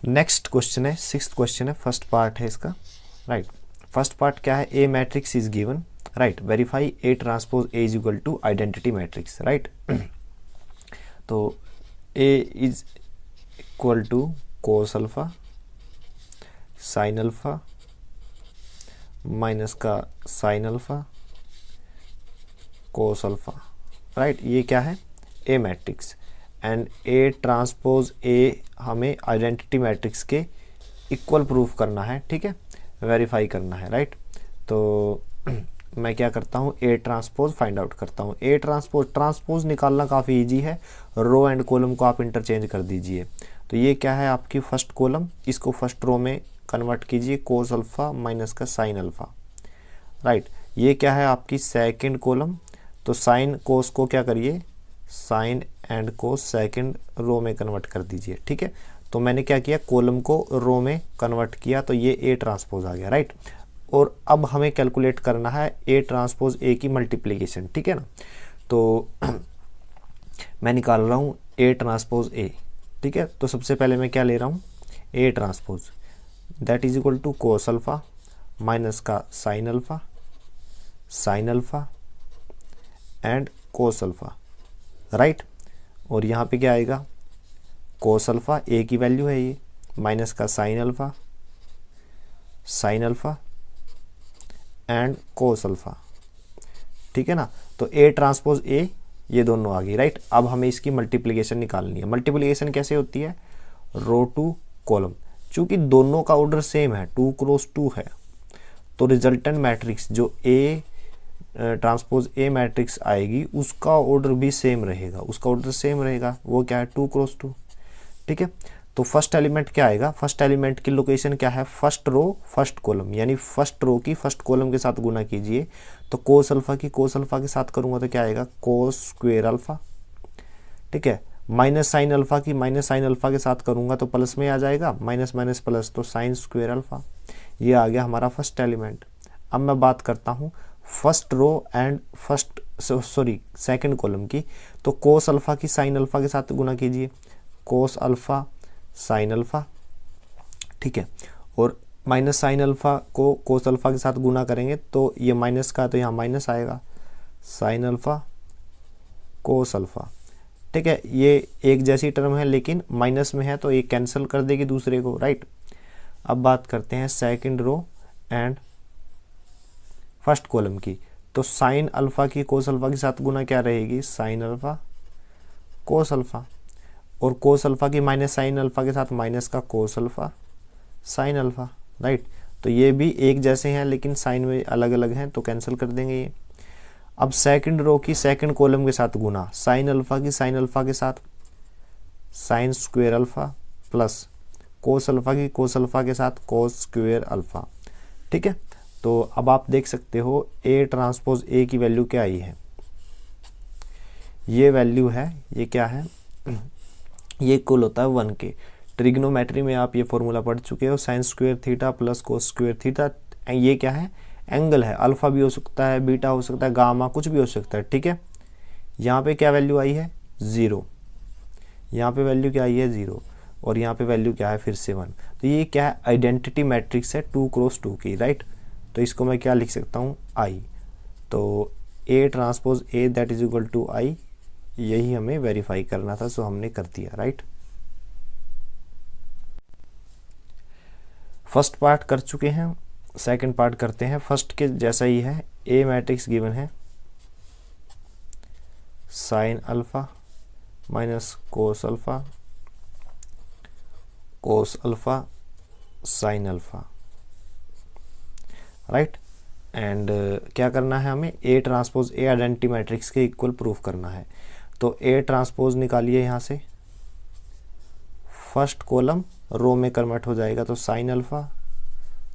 नेक्स्ट क्वेश्चन है 6th क्वेश्चन है, फर्स्ट पार्ट है इसका, राइट। फर्स्ट पार्ट क्या है, A matrix is given, right, verify A transpose A is equal to identity matrix, right. तो A is equal to cos alpha sin alpha minus का sign alpha cos alpha, right. ये क्या है, A matrix, and A transpose A हमें identity matrix के equal proof करना है, ठीक है, वेरीफाई करना है, राइट। तो मैं क्या करता हूँ, ए ट्रांसपोज फाइंड आउट करता हूँ। ए ट्रांसपोज निकालना काफ़ी इजी है, रो एंड कॉलम को आप इंटरचेंज कर दीजिए। तो ये क्या है आपकी फर्स्ट कॉलम, इसको फर्स्ट रो में कन्वर्ट कीजिए, कोस अल्फा माइनस का साइन अल्फा, राइट। ये क्या है आपकी सेकंड कॉलम, तो साइन कोस को क्या करिए, sine and cos second row में कन्वर्ट कर दीजिए, ठीक है। तो मैंने क्या किया, कॉलम को रो में कन्वर्ट किया, तो ये ए ट्रांसपोज आ गया, राइट। और अब हमें कैलकुलेट करना है ए ट्रांसपोज ए की मल्टीप्लिकेशन, ठीक है ना। तो मैं निकाल रहा हूँ ए ट्रांसपोज ए, ठीक है। तो सबसे पहले मैं क्या ले रहा हूँ, A transpose that is equal to cos alpha minus का sign alpha and cos alpha, right. और यहाँ पे क्या आएगा, कोस अल्फा ए की वैल्यू है ये, माइनस का sign alpha and cos alpha, ठीक है ना। तो ए ट्रांसपोज ए ये दोनों आ गई, राइट। अब हमें इसकी मल्टीप्लिकेशन निकालनी है। मल्टीप्लिकेशन कैसे होती है, रो टू कॉलम, चूंकि दोनों का ऑर्डर सेम है, 2 क्रॉस 2 है, तो रिजल्टेंट मैट्रिक्स जो ए ट्रांसपोज ए मैट्रिक्स आएगी उसका ऑर्डर भी सेम रहेगा, उसका ऑर्डर सेम रहेगा। वो क्या है, 2 क्रॉस 2। ठीक है, तो फर्स्ट एलिमेंट क्या आएगा, फर्स्ट एलिमेंट की लोकेशन क्या है, फर्स्ट रो फर्स्ट कॉलम, यानी फर्स्ट रो की फर्स्ट कॉलम के साथ गुना कीजिए। तो कोस अल्फा की कोस अल्फा के साथ करूँगा तो क्या आएगा, कोस स्क्वेयर अल्फा। ठीक है, माइनस साइन अल्फा की माइनस साइन अल्फा के साथ करूँगा तो प्लस में आ जाएगा, माइनस माइनस प्लस, तो साइन स्क्वेयर अल्फा। ये आ गया हमारा फर्स्ट एलिमेंट। अब मैं बात करता हूँ first row and first second column की। तो कोस अल्फा की साइन अल्फा के साथ गुना कीजिए, कोस अल्फा साइन अल्फा। ठीक है, और माइनस साइन अल्फा को कोस अल्फा के साथ गुना करेंगे तो ये माइनस का, तो यहाँ माइनस आएगा, साइन अल्फा कोस अल्फा। ठीक है, ये एक जैसी टर्म है लेकिन माइनस में है तो ये कैंसिल कर देगी दूसरे को, राइट। अब बात करते हैं second row and first column की। तो साइन अल्फा की कोस अल्फा के साथ गुना क्या रहेगी, साइन अल्फा कोस अल्फा, और कोस अल्फा की माइनस साइन अल्फा के साथ माइनस का cos alpha sin alpha, right. तो ये भी एक जैसे हैं लेकिन साइन में अलग अलग हैं तो कैंसिल कर देंगे ये। अब सेकंड रो की सेकंड कॉलम के साथ गुना, साइन अल्फा की साइन अल्फा के साथ sin square alpha plus cos alpha की कोस अल्फा के साथ कोस स्क्वेयर अल्फा। ठीक है, तो अब आप देख सकते हो ए ट्रांसपोज ए की वैल्यू क्या आई है, ये वैल्यू है, ये क्या है, ये इक्वल होता है 1 के। ट्रिग्नोमेट्री में आप ये फॉर्मूला पढ़ चुके हो, sine square theta plus cos square theta. ये क्या है, एंगल है, अल्फा भी हो सकता है, बीटा हो सकता है, गामा कुछ भी हो सकता है। ठीक है, यहाँ पे क्या वैल्यू आई है, 0, यहाँ पे वैल्यू क्या आई है 0, और यहाँ पे वैल्यू क्या है फिर से 1। तो ये क्या है, आइडेंटिटी मैट्रिक्स है 2 क्रॉस 2 की, राइट। तो इसको मैं क्या लिख सकता हूँ, आई। तो A transpose A that is equal to I, यही हमें वेरीफाई करना था, सो हमने कर दिया, राइट। फर्स्ट पार्ट कर चुके हैं, सेकंड पार्ट करते हैं। फर्स्ट के जैसा ही है, ए मैट्रिक्स गिवन है, sin alpha minus cos alpha cos alpha sin alpha, right. And क्या करना है हमें, ए ट्रांसपोज ए आइडेंटिटी मैट्रिक्स के इक्वल प्रूफ करना है। तो ए ट्रांसपोज निकालिए यहाँ से, फर्स्ट कॉलम रो में कन्वर्ट हो जाएगा, तो साइन अल्फा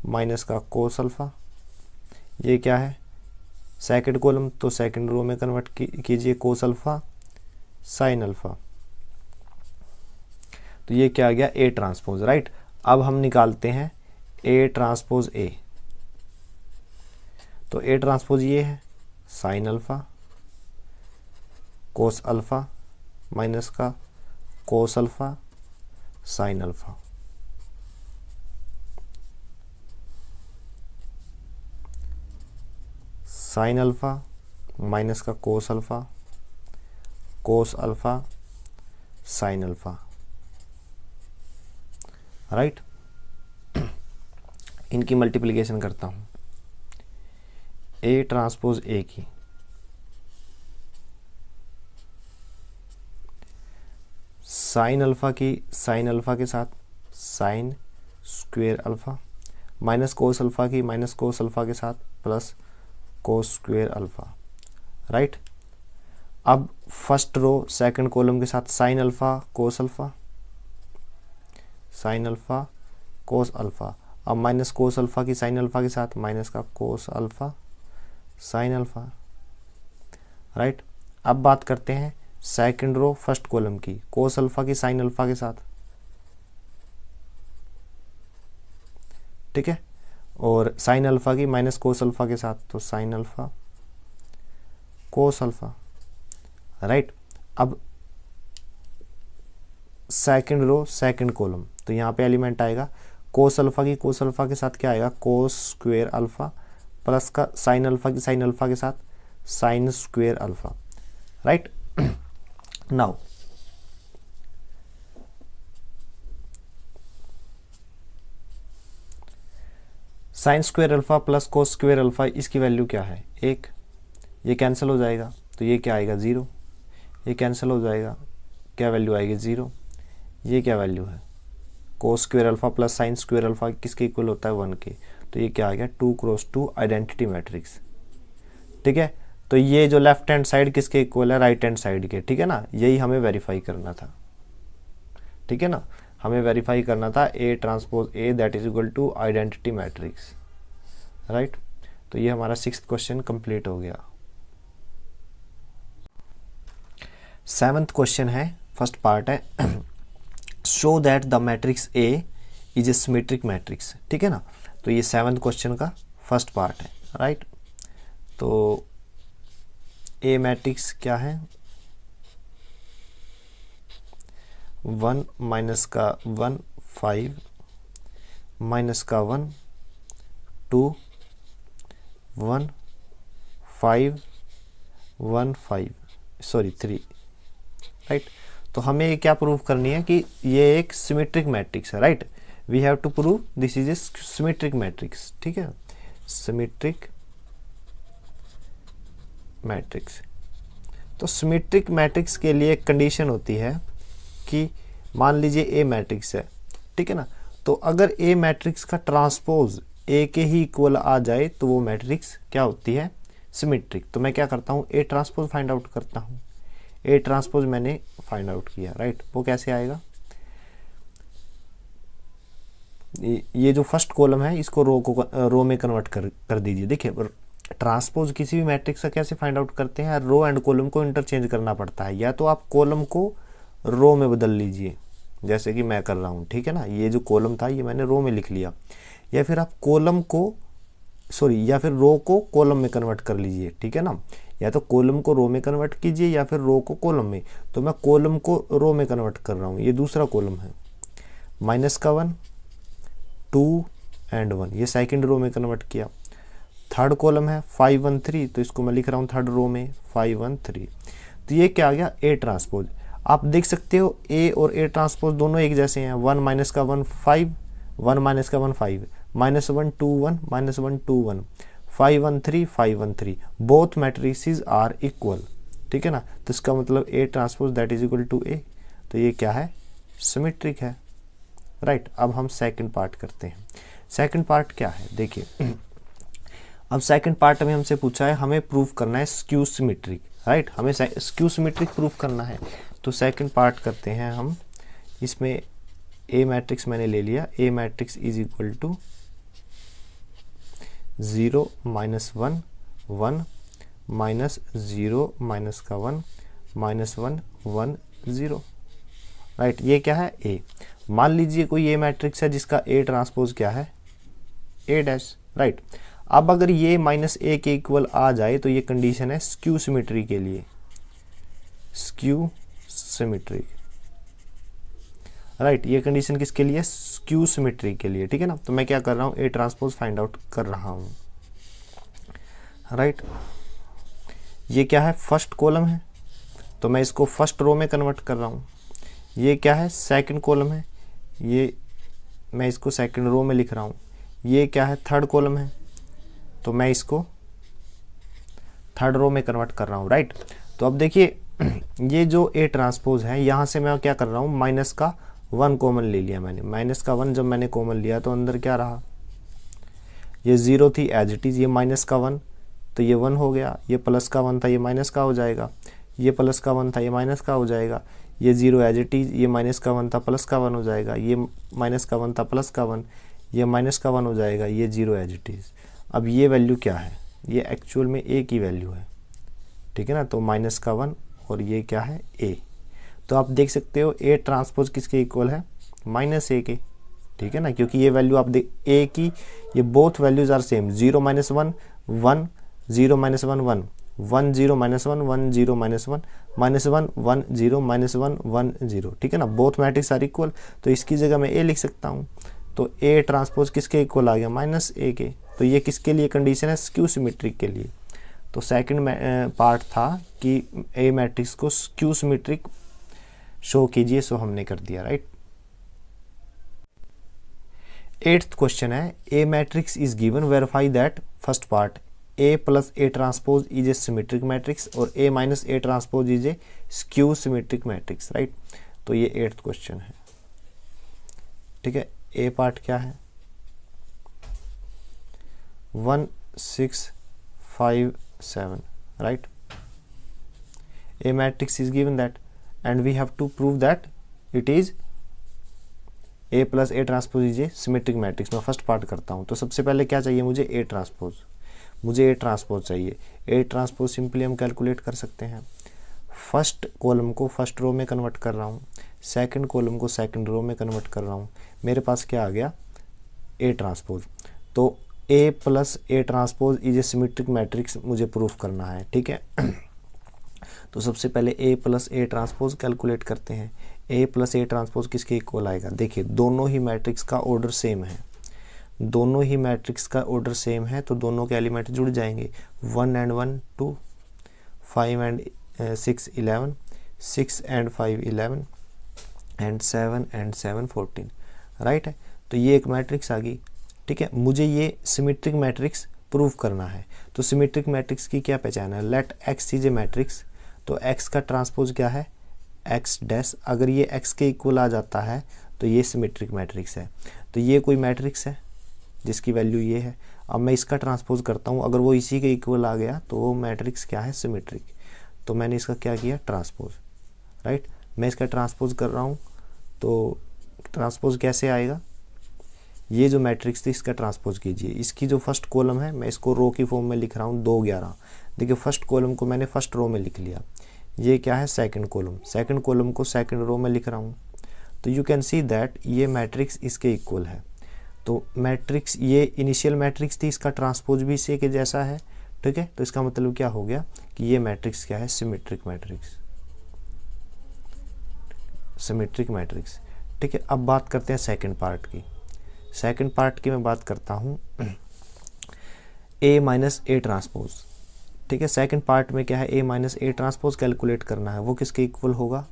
माइनस का कोस अल्फा। ये क्या है, सेकंड कॉलम, तो सेकंड रो में कन्वर्ट कीजिए, कोस अल्फा साइन अल्फा। तो ये क्या आ गया, ए ट्रांसपोज, राइट। अब हम निकालते हैं ए ट्रांसपोज ए। तो ए ट्रांसपोज ये है, sin alpha cos alpha minus का cos alpha sin alpha. Sin alpha minus का cos alpha sin alpha, right. इनकी मल्टीप्लिकेशन करता हूं, ए ट्रांसपोज ए की, साइन अल्फा की साइन अल्फा के साथ sin square alpha, minus cos alpha की माइनस कोस अल्फा के साथ plus cos square alpha, right. अब फर्स्ट रो सेकंड कॉलम के साथ sin alpha cos alpha sin alpha cos alpha. अब माइनस कोस अल्फा की साइन अल्फा के साथ माइनस का cos alpha sin alpha, right. अब बात करते हैं सेकंड रो फर्स्ट कॉलम की, कोस अल्फा की साइन अल्फा के साथ, ठीक है, और साइन अल्फा की माइनस कोस अल्फा के साथ, तो sign alpha cos alpha, right. अब सेकंड रो सेकंड कॉलम, तो यहाँ पे एलिमेंट आएगा कोस अल्फा की कोस अल्फा के साथ क्या आएगा, कोस स्क्वेयर अल्फा प्लस का साइन अल्फा की साइन अल्फा के साथ sin square alpha, right. Now sine square alpha plus cos square alpha, इसकी वैल्यू क्या है, 1। ये कैंसिल हो जाएगा तो ये क्या आएगा, 0। ये कैंसिल हो जाएगा, क्या वैल्यू आएगी, 0। ये क्या वैल्यू है, कोस square alpha plus sign square alpha किसके इक्वल होता है, 1 के। तो ये क्या आ गया, 2 क्रॉस 2 आइडेंटिटी मैट्रिक्स, ठीक है। तो ये जो लेफ्ट हैंड साइड किसके इक्वल है, राइट हैंड साइड के, ठीक है ना, यही हमें वेरीफाई करना था, ठीक है ना, हमें वेरीफाई करना था A transpose A that is equal to identity matrix, right. तो ये हमारा 6th क्वेश्चन कंप्लीट हो गया। 7th क्वेश्चन है, फर्स्ट पार्ट है, show that the matrix A is a symmetric matrix, ठीक है ना। तो ये 7th क्वेश्चन का फर्स्ट पार्ट है, राइट। तो ए मैट्रिक्स क्या है, 1 माइनस का 1 5 माइनस का 1 2 1 5 1 5 सॉरी 3, राइट। तो हमें क्या प्रूव करनी है कि ये एक सिमेट्रिक मैट्रिक्स है, right. We have to prove this is a symmetric matrix, ठीक है, सिमेट्रिक मैट्रिक्स। तो सिमेट्रिक मैट्रिक्स के लिए एक कंडीशन होती है कि मान लीजिए ए मैट्रिक्स है, ठीक है ना। तो अगर ए मैट्रिक्स का ट्रांसपोज ए के ही इक्वल आ जाए तो वो मैट्रिक्स क्या होती है, सिमेट्रिक। तो मैं क्या करता हूँ, ए ट्रांसपोज फाइंड आउट करता हूँ। ए ट्रांसपोज मैंने फाइंड आउट किया, राइट। वो कैसे आएगा, ये जो फर्स्ट कॉलम है इसको रो में कन्वर्ट कर दीजिए। देखिए ट्रांसपोज किसी भी मैट्रिक्स का कैसे फाइंड आउट करते हैं, रो एंड कॉलम को इंटरचेंज करना पड़ता है। या तो आप कॉलम को रो में बदल लीजिए, जैसे कि मैं कर रहा हूँ, ठीक है ना। ये जो कॉलम था ये मैंने रो में लिख लिया, या फिर आप या फिर रो को कॉलम में कन्वर्ट कर लीजिए, ठीक है ना। या तो कॉलम को रो में कन्वर्ट कीजिए या फिर रो को कॉलम में। तो मैं कॉलम को रो में कन्वर्ट कर रहा हूँ। ये दूसरा कॉलम है, माइनस का 1 2 एंड 1, ये सेकंड रो में कन्वर्ट किया। थर्ड कॉलम है 5 1 3, तो इसको मैं लिख रहा हूँ थर्ड रो में 5 1 3। तो ये क्या आ गया, ए ट्रांसपोज। आप देख सकते हो ए और ए ट्रांसपोज दोनों एक जैसे हैं। 1 माइनस का 1 5 1 माइनस का 1 5 minus 1 2 1 minus 1 2 1 5 1 3 5 1 3, both matrices are equal, ठीक है ना। तो इसका मतलब A transpose that is equal to A. तो ये क्या है, सिमेट्रिक है, राइट। अब हम सेकंड पार्ट करते हैं। सेकंड पार्ट क्या है, देखिए अब सेकंड पार्ट में हमसे पूछा है, हमें प्रूफ करना है स्क्यू सिमेट्रिक, राइट। हमें स्क्यू सिमेट्रिक प्रूफ करना है। तो सेकंड पार्ट करते हैं हम। इसमें ए मैट्रिक्स मैंने ले लिया, A matrix is equal to 0 minus 1 1 minus 0 minus का 1 माइनस 1 1 0, राइट। ये क्या है, ए। मान लीजिए कोई ए मैट्रिक्स है जिसका ए ट्रांसपोज क्या है, ए डैश, राइट। अब अगर ये माइनस ए के इक्वल आ जाए तो ये कंडीशन है स्क्यू सिमेट्री के लिए, स्क्यू सिमेट्री, राइट। ये कंडीशन किसके लिए, स्क्यू सिमेट्री के लिए, ठीक है ना। तो मैं क्या कर रहा हूँ, ए ट्रांसपोज फाइंड आउट कर रहा हूँ, राइट। ये क्या है, फर्स्ट कॉलम है, तो मैं इसको फर्स्ट रो में कन्वर्ट कर रहा हूँ। ये क्या है, सेकंड कॉलम है, ये मैं इसको सेकंड रो में लिख रहा हूँ। ये क्या है, थर्ड कॉलम है, तो मैं इसको थर्ड रो में कन्वर्ट कर रहा हूँ, राइट। तो अब देखिए ये जो ए ट्रांसपोज है, यहाँ से मैं क्या कर रहा हूँ, माइनस का 1 कॉमन ले लिया मैंने। माइनस का 1 जब मैंने कॉमन लिया तो अंदर क्या रहा, ये 0 थी एज इट इज़, ये माइनस का 1 तो ये 1 हो गया। ये प्लस का 1 था, ये माइनस का हो जाएगा। ये प्लस का 1 था, ये माइनस का हो जाएगा। ये 0 एज इट इज़, ये माइनस का 1 था, प्लस का 1 हो जाएगा। ये माइनस का 1 था, प्लस का 1, ये माइनस का 1 हो जाएगा। ये 0 एज इट इज़। अब ये वैल्यू क्या है, ये एक्चुअल में ए की वैल्यू है, ठीक है ना। तो माइनस का 1 और ये क्या है, ए। तो आप देख सकते हो ए ट्रांसपोज किसके इक्वल है, माइनस ए के, ठीक है ना। क्योंकि ये वैल्यू आप देख ए की, ये both values are same. 0 minus 1 1 0 minus 1 1 1 0 minus 1 1 0 minus 1 minus 1 1 0 minus 1 1 0, ठीक है ना। बोथ मैट्रिक्स आर इक्वल, तो इसकी जगह मैं ए लिख सकता हूँ। तो ए ट्रांसपोज किसके इक्वल आ गया, माइनस ए के। तो ये किसके लिए कंडीशन है, स्क्यू सिमेट्रिक के लिए। तो सेकंड पार्ट था कि ए मैट्रिक्स को स्क्यू सिमेट्रिक शो कीजिए, सो हमने कर दिया, राइट। 8th क्वेश्चन है, A matrix is given, verify that, first part, A plus A transpose is a symmetric matrix और A minus A transpose is a skew symmetric matrix, right. तो ये 8th question है, ठीक है। ए part क्या है, 1 6 5 7, right? A matrix is given that and we have to prove that it is A plus A transpose is a symmetric matrix. मैं first part करता हूँ। तो सबसे पहले क्या चाहिए मुझे? A transpose. मुझे A ट्रांसपोज चाहिए। A ट्रांसपोज सिंपली हम कैलकुलेट कर सकते हैं। फर्स्ट कॉलम को फर्स्ट रो में कन्वर्ट कर रहा हूँ, सेकंड कॉलम को सेकंड रो में कन्वर्ट कर रहा हूँ। मेरे पास क्या आ गया? A transpose. तो A plus A transpose is a symmetric matrix मुझे प्रूफ करना है, ठीक है। तो सबसे पहले A plus A transpose calculate करते हैं। A प्लस A ट्रांसपोज किसके इक्वल आएगा? देखिए दोनों ही मैट्रिक्स का ऑर्डर सेम है, दोनों ही मैट्रिक्स का ऑर्डर सेम है, तो दोनों के एलिमेंट जुड़ जाएंगे। 1 and 1 2, 5 and 6 11, 6 and 5 11 and 7 and 7 14, right है। तो ये एक मैट्रिक्स आ गई, ठीक है। मुझे ये सिमेट्रिक मैट्रिक्स प्रूव करना है। तो सिमेट्रिक मैट्रिक्स की क्या पहचान है? Let X is a matrix. तो एक्स का ट्रांसपोज क्या है? X dash. अगर ये एक्स के इक्वल आ जाता है तो ये सिमेट्रिक मैट्रिक्स है। तो ये कोई मैट्रिक्स है जिसकी वैल्यू ये है। अब मैं इसका ट्रांसपोज करता हूँ, अगर वो इसी के इक्वल आ गया तो वो मैट्रिक्स क्या है? सिमेट्रिक। तो मैंने इसका क्या किया? Transpose, right. मैं इसका ट्रांसपोज कर रहा हूँ, तो ट्रांसपोज कैसे आएगा? ये जो मैट्रिक्स थी इसका ट्रांसपोज कीजिए। इसकी जो फर्स्ट कॉलम है मैं इसको रो की फॉर्म में लिख रहा हूँ 2 11। देखिए फर्स्ट कॉलम को मैंने फर्स्ट रो में लिख लिया। ये क्या है? Second column. सेकंड कॉलम को सेकंड रो में लिख रहा हूँ। तो यू कैन सी दैट ये मैट्रिक्स इसके इक्वल है। तो मैट्रिक्स ये इनिशियल मैट्रिक्स थी, इसका ट्रांसपोज भी इसी के जैसा है, ठीक है। तो इसका मतलब क्या हो गया कि ये मैट्रिक्स क्या है? सिमेट्रिक मैट्रिक्स, सिमेट्रिक मैट्रिक्स, ठीक है। अब बात करते हैं सेकंड पार्ट की। सेकंड पार्ट की मैं बात करता हूँ A माइनस A ट्रांसपोज, ठीक है। सेकंड पार्ट में क्या है? A minus A transpose calculate करना है। वो किसके इक्वल होगा?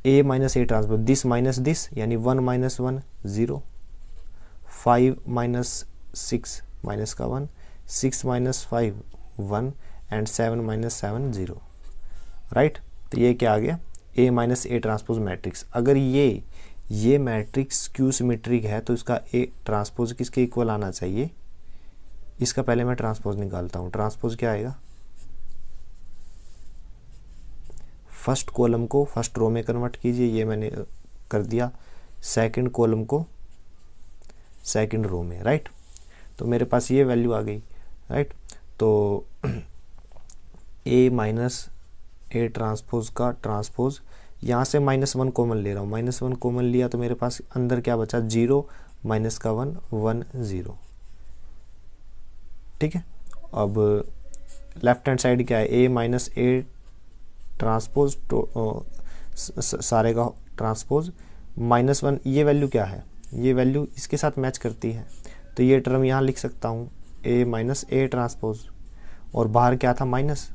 A minus A transpose, this minus this, यानी 1 माइनस 1 0, 5 माइनस 6 माइनस का 1, 6 माइनस 5 1 एंड 7 माइनस 7 0, राइट। तो ये क्या आ गया? A minus A transpose matrix. अगर ये मैट्रिक्स क्यू सिमेट्रिक है तो इसका A ट्रांसपोज किसके इक्वल आना चाहिए? इसका पहले मैं ट्रांसपोज निकालता हूँ। ट्रांसपोज क्या आएगा? फर्स्ट कॉलम को फर्स्ट रो में कन्वर्ट कीजिए, ये मैंने कर दिया। सेकंड कॉलम को सेकंड रो में, राइट। तो मेरे पास ये वैल्यू आ गई, राइट। तो A माइनस A ट्रांसपोज का ट्रांसपोज, यहाँ से -1 कॉमन ले रहा हूँ। -1 कॉमन लिया तो मेरे पास अंदर क्या बचा? 0 माइनस का 1 1 0, ठीक है। अब लेफ्ट हैंड साइड क्या है? A माइनस A ट्रांसपोज, सारे का ट्रांसपोज -1। ये वैल्यू क्या है? ये वैल्यू इसके साथ मैच करती है, तो ये टर्म यहाँ लिख सकता हूँ A माइनस A ट्रांसपोज, और बाहर क्या था? माइनस।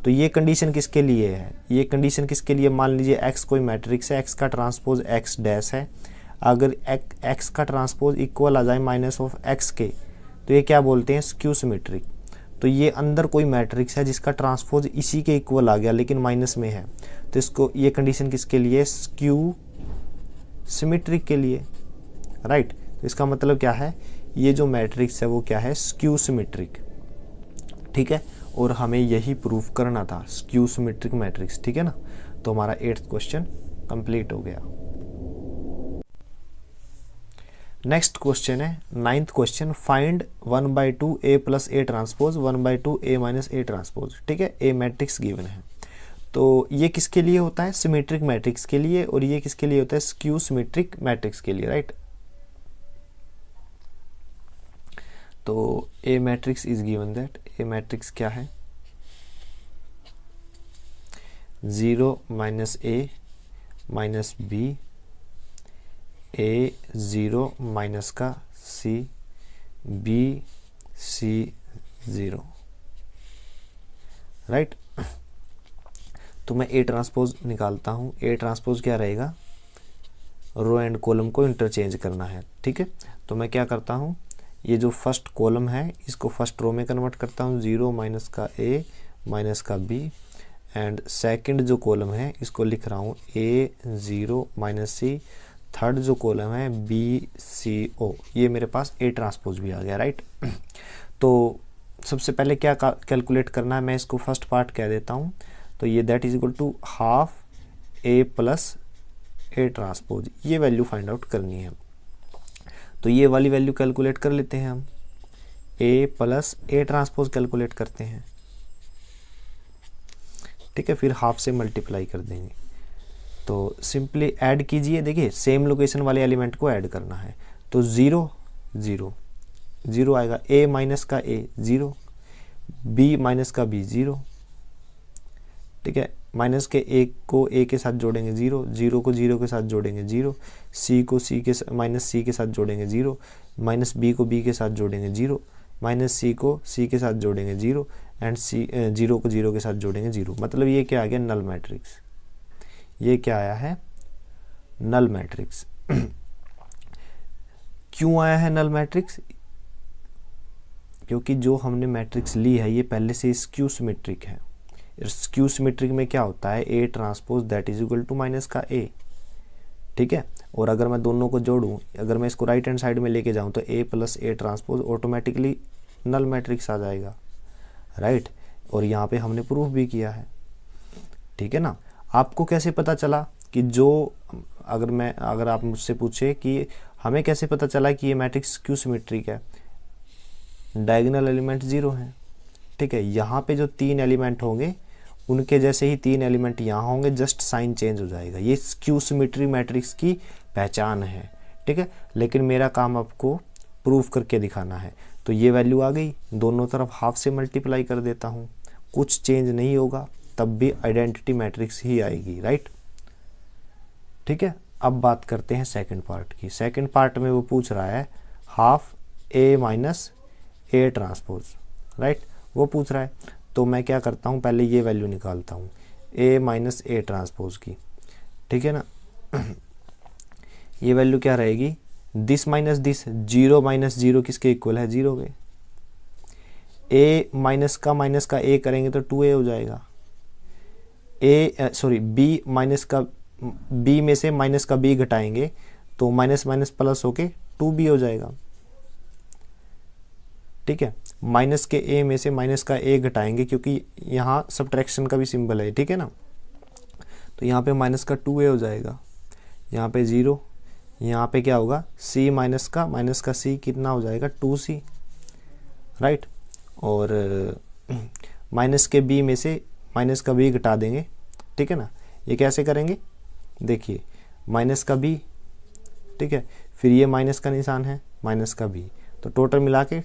तो ये कंडीशन किसके लिए है? ये कंडीशन किसके लिए? मान लीजिए x कोई मैट्रिक्स है, x का ट्रांसपोज x डैश है। अगर x का ट्रांसपोज इक्वल आ जाए माइनस ऑफ x के, तो ये क्या बोलते हैं? Skew symmetric. तो ये अंदर कोई मैट्रिक्स है जिसका ट्रांसपोज इसी के इक्वल आ गया लेकिन माइनस में है, तो इसको ये कंडीशन किसके लिए? स्क्यू सिमेट्रिक के लिए, राइट। तो इसका मतलब क्या है? ये जो मैट्रिक्स है वो क्या है? स्क्यू सिमेट्रिक, ठीक है। और हमें यही प्रूफ करना था, स्क्यू सिमेट्रिक मैट्रिक्स, ठीक है ना। तो हमारा 8th क्वेश्चन कंप्लीट हो गया। नेक्स्ट क्वेश्चन है 9th question. Find 1/2 A plus A transpose 1/2 A minus A transpose, ठीक है। A मैट्रिक्स गिवन है। तो ये किसके लिए होता है? सिमेट्रिक मैट्रिक्स के लिए, और ये किसके लिए होता है? स्क्यू सिमेट्रिक मैट्रिक्स के लिए, राइट। तो A matrix is given that A matrix क्या है? 0 minus A minus B, A 0 minus का C, B C 0, राइट। तो मैं A ट्रांसपोज निकालता हूँ। A ट्रांसपोज क्या रहेगा? रो एंड कॉलम को इंटरचेंज करना है, ठीक है। तो मैं क्या करता हूँ? ये जो फर्स्ट कॉलम है इसको फर्स्ट रो में कन्वर्ट करता हूँ, 0 माइनस का A माइनस का B, एंड सेकंड जो कॉलम है इसको लिख रहा हूँ A 0 माइनस C। थर्ड जो कॉलम है B C O, ये मेरे पास A ट्रांसपोज भी आ गया, राइट। तो सबसे पहले क्या कैलकुलेट करना है, मैं इसको फर्स्ट पार्ट कह देता हूँ। तो ये that is equal to half A plus A transpose, ये वैल्यू फाइंड आउट करनी है। तो ये वाली वैल्यू कैलकुलेट कर लेते हैं हम, ए प्लस ए ट्रांसपोज कैलकुलेट करते हैं, ठीक है, फिर हाफ से मल्टीप्लाई कर देंगे। तो सिंपली ऐड कीजिए, देखिए सेम लोकेशन वाले एलिमेंट को ऐड करना है। तो 0 0 0 आएगा, a माइनस का a 0, b माइनस का b 0, ठीक है, माइनस के a को a के साथ जोड़ेंगे 0, 0 को 0 के साथ जोड़ेंगे 0, c को c के माइनस c के साथ जोड़ेंगे 0, माइनस b को b के साथ जोड़ेंगे 0, माइनस c को c के साथ जोड़ेंगे 0 एंड c 0 को 0 के साथ जोड़ेंगे 0। मतलब ये क्या आ गया, नल मैट्रिक्स। ये क्या आया है, नल मैट्रिक्स। क्यों आया है नल मैट्रिक्स, क्योंकि जो हमने मैट्रिक्स ली है ये पहले से स्क्यू सिमेट्रिक है। स्क्यू सिमेट्रिक में क्या होता है, A transpose that is equal to minus का ए, ठीक है। और अगर मैं दोनों को जोड़ूं, अगर मैं इसको राइट हैंड साइड में लेके जाऊं तो A plus A transpose automatically null matrix आ जाएगा, राइट। और यहाँ पे हमने प्रूफ भी किया है, ठीक है ना। आपको कैसे पता चला कि जो, अगर आप मुझसे पूछे कि हमें कैसे पता चला कि ये मैट्रिक्स स्क्यू सिमेट्रिक है, डायगोनल एलिमेंट 0 है, ठीक है। यहाँ पे जो 3 एलिमेंट होंगे उनके जैसे ही 3 एलिमेंट यहाँ होंगे, जस्ट साइन चेंज हो जाएगा। ये स्क्यू सिमेट्री मैट्रिक्स की पहचान है, ठीक है। लेकिन मेरा काम आपको प्रूफ करके दिखाना है। तो ये वैल्यू आ गई, दोनों तरफ हाफ से मल्टीप्लाई कर देता हूँ, कुछ चेंज नहीं होगा, तब भी आइडेंटिटी मैट्रिक्स ही आएगी, राइट, ठीक है। अब बात करते हैं सेकंड पार्ट की। सेकंड पार्ट में वो पूछ रहा है half A minus A transpose, right, वो पूछ रहा है। तो मैं क्या करता हूँ, पहले ये वैल्यू निकालता हूँ ए माइनस ए ट्रांसपोज की, ठीक है ना। ये वैल्यू क्या रहेगी, दिस माइनस दिस, 0 माइनस 0 किसके इक्वल है, 0 के। ए माइनस का ए करेंगे तो 2a हो जाएगा। बी माइनस का, बी में से माइनस का बी घटाएंगे तो माइनस माइनस प्लस होके 2b हो जाएगा, ठीक है। माइनस के ए में से माइनस का ए घटाएंगे क्योंकि यहाँ सब्ट्रैक्शन का भी सिंबल है, ठीक है ना। तो यहाँ पे माइनस का 2a हो जाएगा, यहाँ पे 0, यहाँ पे क्या होगा, c माइनस का c कितना हो जाएगा, 2c, राइट। और माइनस के b में से माइनस का b घटा देंगे, ठीक है ना। ये कैसे करेंगे, देखिए माइनस का b, ठीक है, फिर ये माइनस का निशान है, माइनस का b, तो टोटल मिला के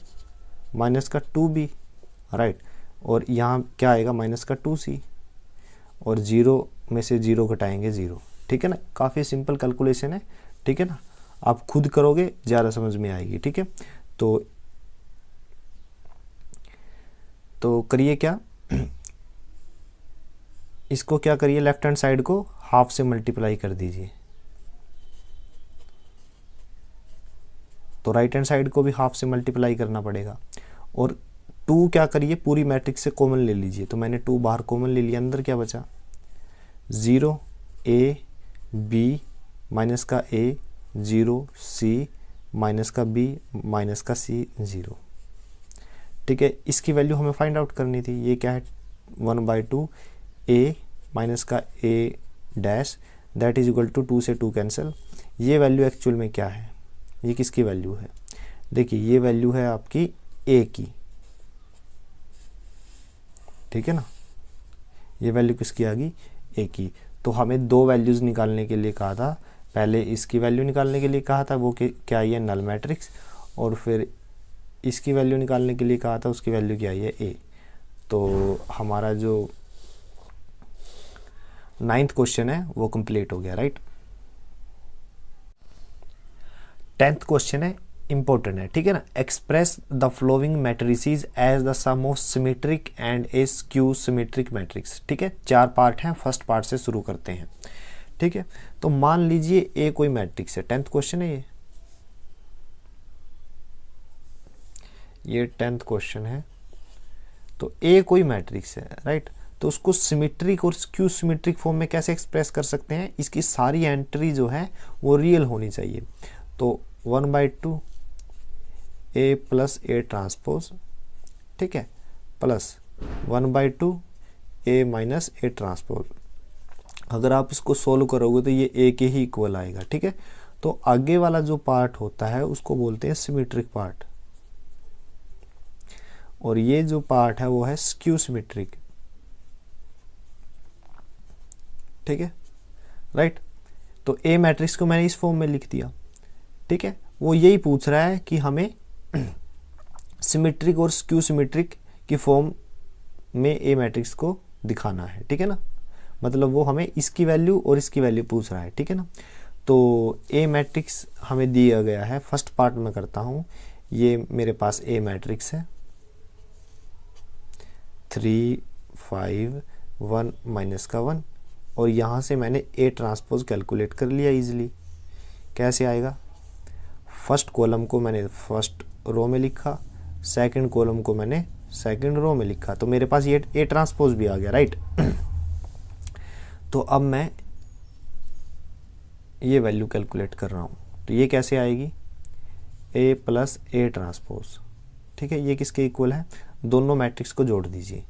माइनस का 2b, राइट। और यहाँ क्या आएगा, माइनस का 2c, और 0 में से 0 घटाएंगे 0, ठीक है ना। काफ़ी सिंपल कैलकुलेशन है, ठीक है ना। आप खुद करोगे ज़्यादा समझ में आएगी, ठीक है। तो करिए क्या, इसको क्या करिए, लेफ्ट हैंड साइड को हाफ से मल्टीप्लाई कर दीजिए, तो राइट हैंड साइड को भी हाफ से मल्टीप्लाई करना पड़ेगा। और 2 क्या करिए, पूरी मैट्रिक्स से कॉमन ले लीजिए। तो मैंने 2 बाहर कॉमन ले लिया, अंदर क्या बचा, 0 a b माइनस का a 0 c माइनस का b माइनस का c 0, ठीक है। इसकी वैल्यू हमें फाइंड आउट करनी थी। ये क्या है, 1/2 a माइनस का a dash that is equal to 2 से 2 कैंसिल। ये वैल्यू एक्चुअल में क्या है, ये किसकी वैल्यू है, देखिए ये वैल्यू है आपकी a की, ठीक है ना। ये वैल्यू किसकी आ गई, a की। तो हमें 2 वैल्यूज़ निकालने के लिए कहा था, पहले इसकी वैल्यू निकालने के लिए कहा था, वो क्या आई है, नल मैट्रिक्स, और फिर इसकी वैल्यू निकालने के लिए कहा था, उसकी वैल्यू क्या आई है, a। तो हमारा जो 9th क्वेश्चन है वो कंप्लीट हो गया, राइट। 10th क्वेश्चन है, इंपॉर्टेंट है, ठीक है ना। Express the following matrices as the sum of symmetric and a skew symmetric matrix, ठीक है। 4 पार्ट हैं, फर्स्ट पार्ट से शुरू करते हैं, ठीक है। तो मान लीजिए ए कोई मैट्रिक्स है, 10th क्वेश्चन है ये 10th क्वेश्चन है। तो ए कोई मैट्रिक्स है, राइट। तो उसको सिमेट्रिक और स्क्यू सिमेट्रिक फॉर्म में कैसे एक्सप्रेस कर सकते हैं, इसकी सारी एंट्री जो है वो रियल होनी चाहिए। तो 1/2 a प्लस ए ट्रांसपोज, ठीक है, plus 1/2 A minus A transpose. अगर आप इसको सोल्व करोगे तो ये ए के ही इक्वल आएगा, ठीक है। तो आगे वाला जो पार्ट होता है उसको बोलते हैं सिमेट्रिक पार्ट, और ये जो पार्ट है वो है स्क्यू सिमेट्रिक, ठीक है, राइट। तो ए मैट्रिक्स को मैंने इस फॉर्म में लिख दिया, ठीक है। वो यही पूछ रहा है कि हमें सिमेट्रिक और स्क्यू सिमेट्रिक की फॉर्म में ए मैट्रिक्स को दिखाना है, ठीक है ना। मतलब वो हमें इसकी वैल्यू और इसकी वैल्यू पूछ रहा है, ठीक है ना। तो ए मैट्रिक्स हमें दिया गया है, फर्स्ट पार्ट में करता हूँ। ये मेरे पास ए मैट्रिक्स है 3 5 1 माइनस का 1, और यहाँ से मैंने ए ट्रांसपोज कैलकुलेट कर लिया इजीली। कैसे आएगा, फर्स्ट कॉलम को मैंने फर्स्ट रो में लिखा, सेकंड कॉलम को मैंने सेकंड रो में लिखा, तो मेरे पास ये ए ट्रांसपोज भी आ गया, राइट। तो अब मैं ये वैल्यू कैलकुलेट कर रहा हूँ, तो ये कैसे आएगी, ए प्लस ए ट्रांसपोज, ठीक है। ये किसके इक्वल है, दोनों मैट्रिक्स को जोड़ दीजिए।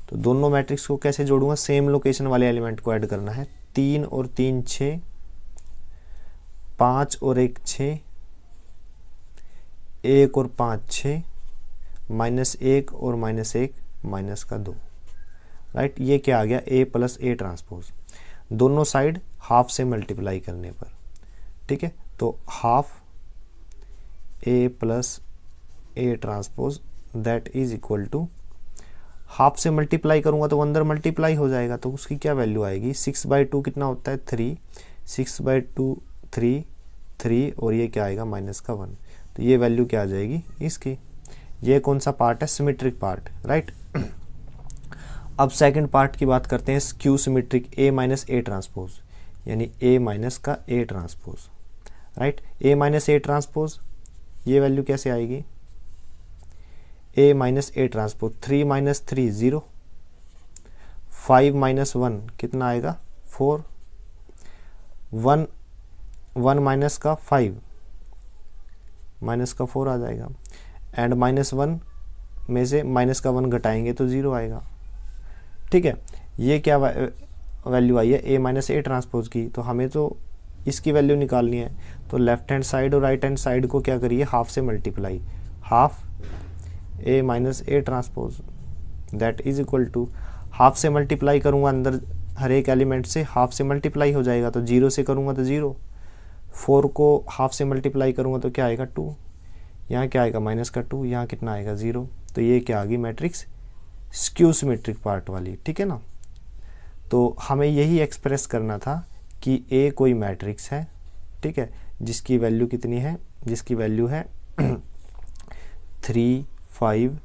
तो दोनों मैट्रिक्स को कैसे जोड़ूंगा, सेम लोकेशन वाले एलिमेंट को ऐड करना है। 3 और 3 6, 5 और 1 6, 1 और 5 6, -1 और -1 माइनस का 2, राइट। ये क्या आ गया, ए प्लस ए ट्रांसपोज, दोनों साइड हाफ से मल्टीप्लाई करने पर, ठीक है। तो half A plus A transpose that is equal to, half से मल्टीप्लाई करूंगा तो अंदर मल्टीप्लाई हो जाएगा, तो उसकी क्या वैल्यू आएगी, 6/2 कितना होता है 3, 6/2 3 3, और ये क्या आएगा माइनस का 1। तो ये वैल्यू क्या आ जाएगी इसकी। ये कौन सा पार्ट है, सिमेट्रिक पार्ट, राइट। अब सेकंड पार्ट की बात करते हैं, skew symmetric A minus A transpose, यानी ए माइनस का ए transpose, right. A minus A transpose, ये वैल्यू कैसे आएगी, ए माइनस ए ट्रांसपोज, 3 - 3 0, 5 - 1 कितना आएगा 4, 1 माइनस का 5 माइनस का 4 आ जाएगा, एंड -1 में से माइनस का 1 घटाएंगे तो 0 आएगा, ठीक है। ये क्या वैल्यू आई है, ए माइनस ए ट्रांसपोज की, तो हमें तो इसकी वैल्यू निकालनी है। तो लेफ्ट हैंड साइड और राइट हैंड साइड को क्या करिए, हाफ से multiply, half A minus A transpose that is equal to, half से मल्टीप्लाई करूँगा अंदर हर एक एलिमेंट से हाफ से मल्टीप्लाई हो जाएगा, तो 0 से करूँगा तो 0, 4 को हाफ से मल्टीप्लाई करूँगा तो क्या आएगा 2, यहाँ क्या आएगा माइनस का 2, यहाँ कितना आएगा 0। तो ये क्या आ गई मैट्रिक्स स्क्यू सिमेट्रिक पार्ट वाली, ठीक है ना। तो हमें यही एक्सप्रेस करना था कि ए कोई मैट्रिक्स है, ठीक है, जिसकी वैल्यू कितनी है, जिसकी वैल्यू है 3 5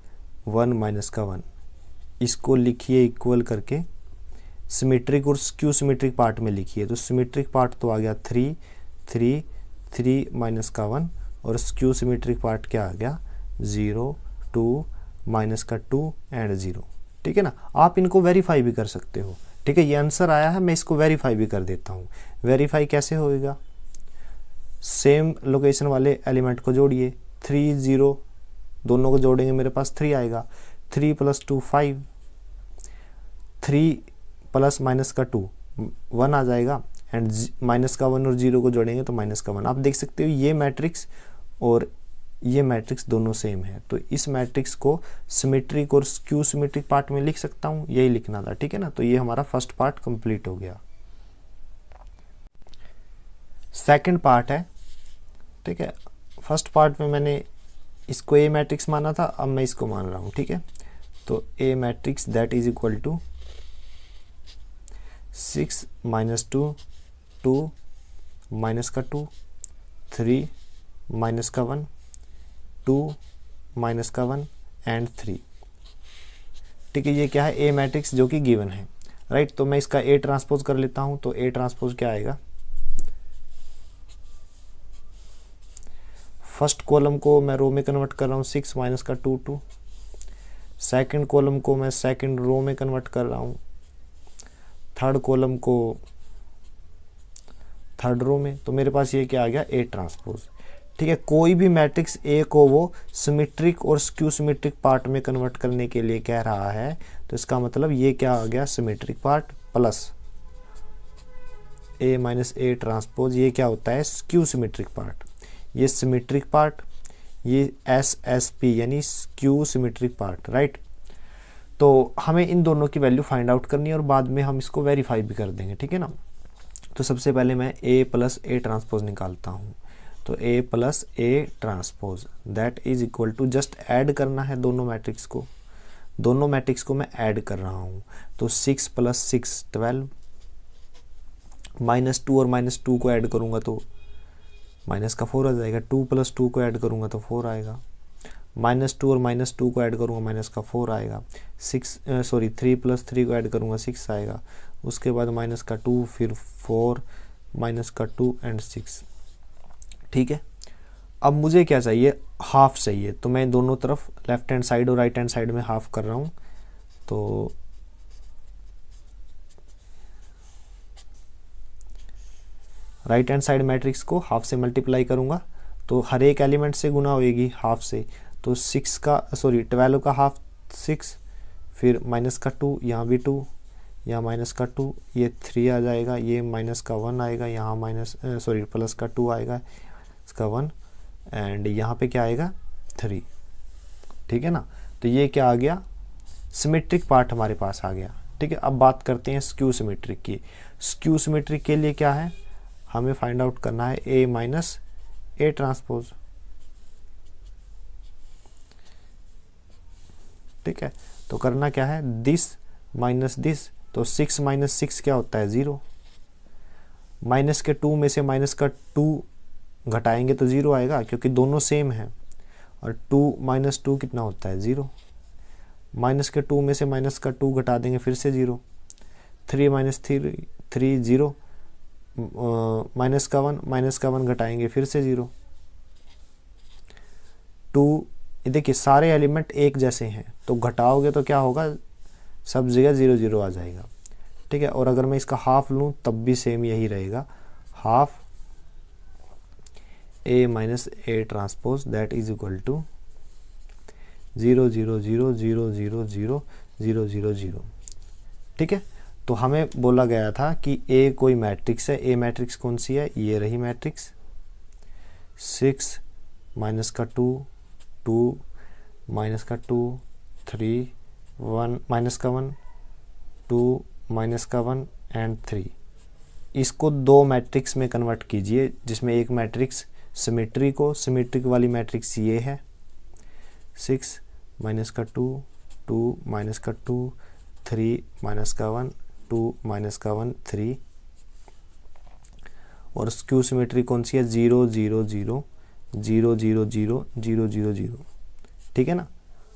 1 माइनस का 1। इसको लिखिए इक्वल करके, सिमेट्रिक और स्क्यू सिमेट्रिक पार्ट में लिखिए। तो सिमेट्रिक पार्ट तो आ गया 3 3 3 माइनस का 1, और स्क्यू सिमेट्रिक पार्ट क्या आ गया 0 2 माइनस का 2 एंड 0, ठीक है ना। आप इनको वेरीफाई भी कर सकते हो, ठीक है। ये आंसर आया है, मैं इसको वेरीफाई भी कर देता हूँ। वेरीफाई कैसे होएगा, सेम लोकेशन वाले एलिमेंट को जोड़िए, 3 0 दोनों को जोड़ेंगे मेरे पास 3 आएगा, 3 + 2 5, 3 प्लस माइनस का 2 1 आ जाएगा, एंड माइनस का 1 और 0 को जोड़ेंगे तो माइनस का 1। आप देख सकते हो ये मैट्रिक्स और ये मैट्रिक्स दोनों सेम है, तो इस मैट्रिक्स को सिमेट्रिक और स्क्यू सिमेट्रिक पार्ट में लिख सकता हूँ, यही लिखना था, ठीक है ना। तो ये हमारा फर्स्ट पार्ट कंप्लीट हो गया। सेकंड पार्ट है, ठीक है। फर्स्ट पार्ट में मैंने इसको ए मैट्रिक्स माना था, अब मैं इसको मान रहा हूँ, ठीक है। तो A matrix that is equal to 6 - 2 2 minus का 2 3 माइनस का 1 2 माइनस का 1 एंड 3, ठीक है। ये क्या है, ए मैट्रिक्स जो कि गिवन है, राइट। तो मैं इसका ए ट्रांसपोज कर लेता हूँ, तो ए ट्रांसपोज क्या आएगा, फर्स्ट कॉलम को मैं रो में कन्वर्ट कर रहा हूँ 6 माइनस का 2 2, सेकंड कॉलम को मैं सेकंड रो में कन्वर्ट कर रहा हूँ, थर्ड कॉलम को थर्ड रो में। तो मेरे पास ये क्या आ गया ए ट्रांसपोज, ठीक है, कोई भी मैट्रिक्स ए को वो सिमेट्रिक और स्क्यू सिमेट्रिक पार्ट में कन्वर्ट करने के लिए कह रहा है, तो इसका मतलब ये क्या आ गया, symmetric part plus A minus A transpose, ये क्या होता है, स्क्यू सिमेट्रिक पार्ट। ये सिमेट्रिक पार्ट, ये एस एस पी यानी स्क्यू सिमेट्रिक पार्ट, राइट। तो हमें इन दोनों की वैल्यू फाइंड आउट करनी है और बाद में हम इसको वेरीफाई भी कर देंगे, ठीक है ना। तो सबसे पहले मैं ए प्लस ए ट्रांसपोज निकालता हूँ। तो A plus A transpose that is equal to, just add करना है दोनों मैट्रिक्स को, दोनों मैट्रिक्स को मैं ऐड कर रहा हूँ। तो 6 + 6 12, -2 और -2 को ऐड करूँगा तो माइनस का 4 आ जाएगा। 2 + 2 को ऐड करूँगा तो 4 आएगा। -2 और -2 को ऐड करूँगा माइनस का 4 आएगा। 3 + 3 को ऐड करूँगा 6 आएगा। उसके बाद माइनस का 2, फिर 4, माइनस का 2 एंड 6, ठीक है। अब मुझे क्या चाहिए, हाफ चाहिए। तो मैं दोनों तरफ लेफ्ट हैंड साइड और राइट हैंड साइड में हाफ कर रहा हूँ। तो राइट हैंड साइड मैट्रिक्स को हाफ से मल्टीप्लाई करूँगा तो हर एक एलिमेंट से गुना होएगी हाफ से। तो 12 का हाफ 6, फिर माइनस का 2, यहाँ भी 2, यहाँ माइनस का 2, ये 3 आ जाएगा, ये माइनस का 1 आएगा, यहाँ प्लस का 2 आएगा, इसका 1, एंड यहाँ पे क्या आएगा 3, ठीक है ना। तो ये क्या आ गया, सिमेट्रिक पार्ट हमारे पास आ गया, ठीक है। अब बात करते हैं स्क्यू सिमेट्रिक की। स्क्यू सिमेट्रिक के लिए क्या है, हमें फाइंड आउट करना है ए माइनस ए ट्रांसपोज, ठीक है। तो करना क्या है, दिस माइनस दिस, तो 6 - 6 क्या होता है 0। माइनस के 2 में से माइनस का 2 घटाएंगे तो 0 आएगा क्योंकि दोनों सेम है। और 2 - 2 कितना होता है 0। माइनस के 2 में से माइनस का 2 घटा देंगे फिर से 0। 3 - 3 0, माइनस का 1 घटाएंगे फिर से 0। 2, देखिए सारे एलिमेंट एक जैसे हैं तो घटाओगे तो क्या होगा, सब जगह 0 0 आ जाएगा, ठीक है। और अगर मैं इसका हाफ लूँ तब भी सेम यही रहेगा, half A minus A transpose that is equal to 0 0 0 0 0 0 0 0 0, ठीक है। तो हमें बोला गया था कि ए कोई मैट्रिक्स है। ए मैट्रिक्स कौन सी है, ये रही मैट्रिक्स। 6 माइनस का 2 2, माइनस का 2 3, 1 माइनस का 1 2, माइनस का 1 एंड 3। इसको दो मैट्रिक्स में कन्वर्ट कीजिए जिसमें एक मैट्रिक्स सिमेट्रिक वाली मैट्रिक्स ये है, 6 माइनस का 2 2, माइनस का 2 3, माइनस का 1 2, माइनस का 1 3। और स्क्यू सिमेट्री कौन सी है, 0 0 0 0 0 0 0 0 0, ठीक है ना।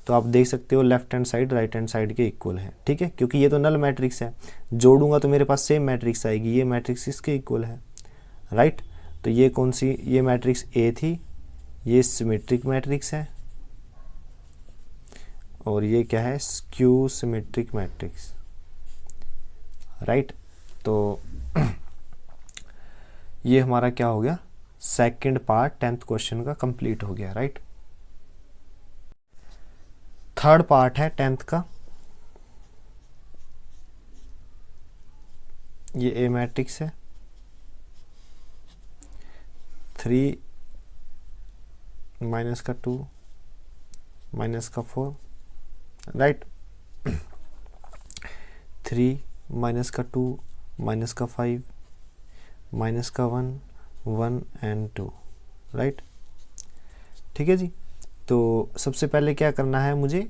तो आप देख सकते हो left hand side right hand side के इक्वल है, ठीक है, क्योंकि ये तो नल मैट्रिक्स है। जोड़ूंगा तो मेरे पास सेम मैट्रिक्स आएगी, ये मैट्रिक्स इसके इक्वल है, राइट। तो ये कौन सी, ये मैट्रिक्स ए थी, ये सिमेट्रिक मैट्रिक्स है, और ये क्या है, स्क्यू सिमेट्रिक मैट्रिक्स, राइट। तो ये हमारा क्या हो गया, सेकंड पार्ट 10th क्वेश्चन का कंप्लीट हो गया, राइट। थर्ड पार्ट है 10th का। ये ए मैट्रिक्स है, 3 माइनस का 2 माइनस का 4, राइट। 3 माइनस का 2 माइनस का 5 माइनस का 1 1 एंड 2, राइट, ठीक है जी। तो सबसे पहले क्या करना है, मुझे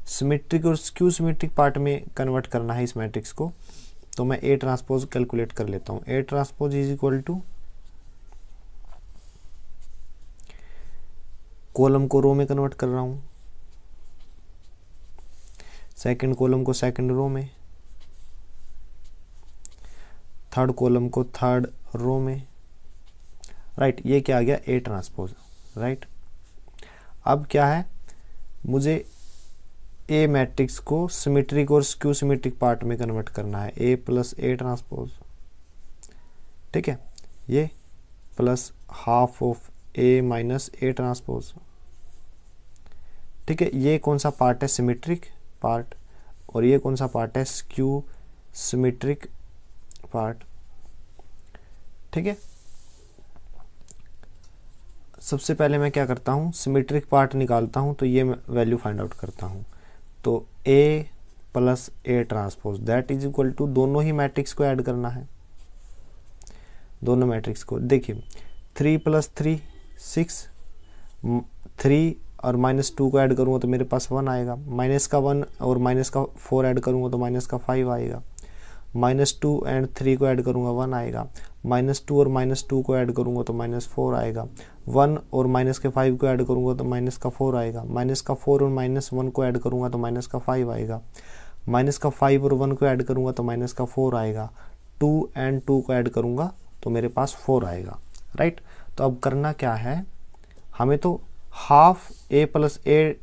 सिमेट्रिक और स्क्यू सिमेट्रिक पार्ट में कन्वर्ट करना है इस मैट्रिक्स को। तो मैं ए ट्रांसपोज कैलकुलेट कर लेता हूँ। A transpose is equal to, column को रो में कन्वर्ट कर रहा हूँ, सेकंड कॉलम को सेकंड रो में, थर्ड कॉलम को थर्ड रो में, राइट। ये क्या आ गया, ए ट्रांसपोज, राइट। अब क्या है, मुझे ए मैट्रिक्स को सिमेट्रिक और स्क्यू सिमेट्रिक पार्ट में कन्वर्ट करना है, ए प्लस ए ट्रांसपोज, ठीक है। ये plus half of A minus A transpose. ठीक है, ये कौन सा पार्ट है, सिमेट्रिक पार्ट, और ये कौन सा पार्ट है, स्क्यू सिमेट्रिक पार्ट। ठीक है, सबसे पहले मैं क्या करता हूँ, सिमेट्रिक पार्ट निकालता हूँ, तो ये वैल्यू फाइंड आउट करता हूँ। तो A plus A transpose that is equal to, दोनों ही मैट्रिक्स को ऐड करना है, दोनों मैट्रिक्स को। देखिए 3 + 3 6, 3 और -2 को ऐड करूँगा तो मेरे पास 1 आएगा, माइनस का 1 और माइनस का 4 ऐड करूँगा तो माइनस का 5 आएगा, -2 और 3 को ऐड करूँगा 1 आएगा, -2 और -2 को ऐड करूँगा तो -4 आएगा, 1 और माइनस के 5 को ऐड करूँगा तो माइनस का 4 आएगा, माइनस का 4 और -1 को ऐड करूँगा तो माइनस का 5 आएगा, माइनस का 5 और 1 को ऐड करूँगा तो माइनस का 4 आएगा, 2 और 2 को ऐड करूँगा तो मेरे पास 4 आएगा, राइट। तो अब करना क्या है, हमें तो half A plus A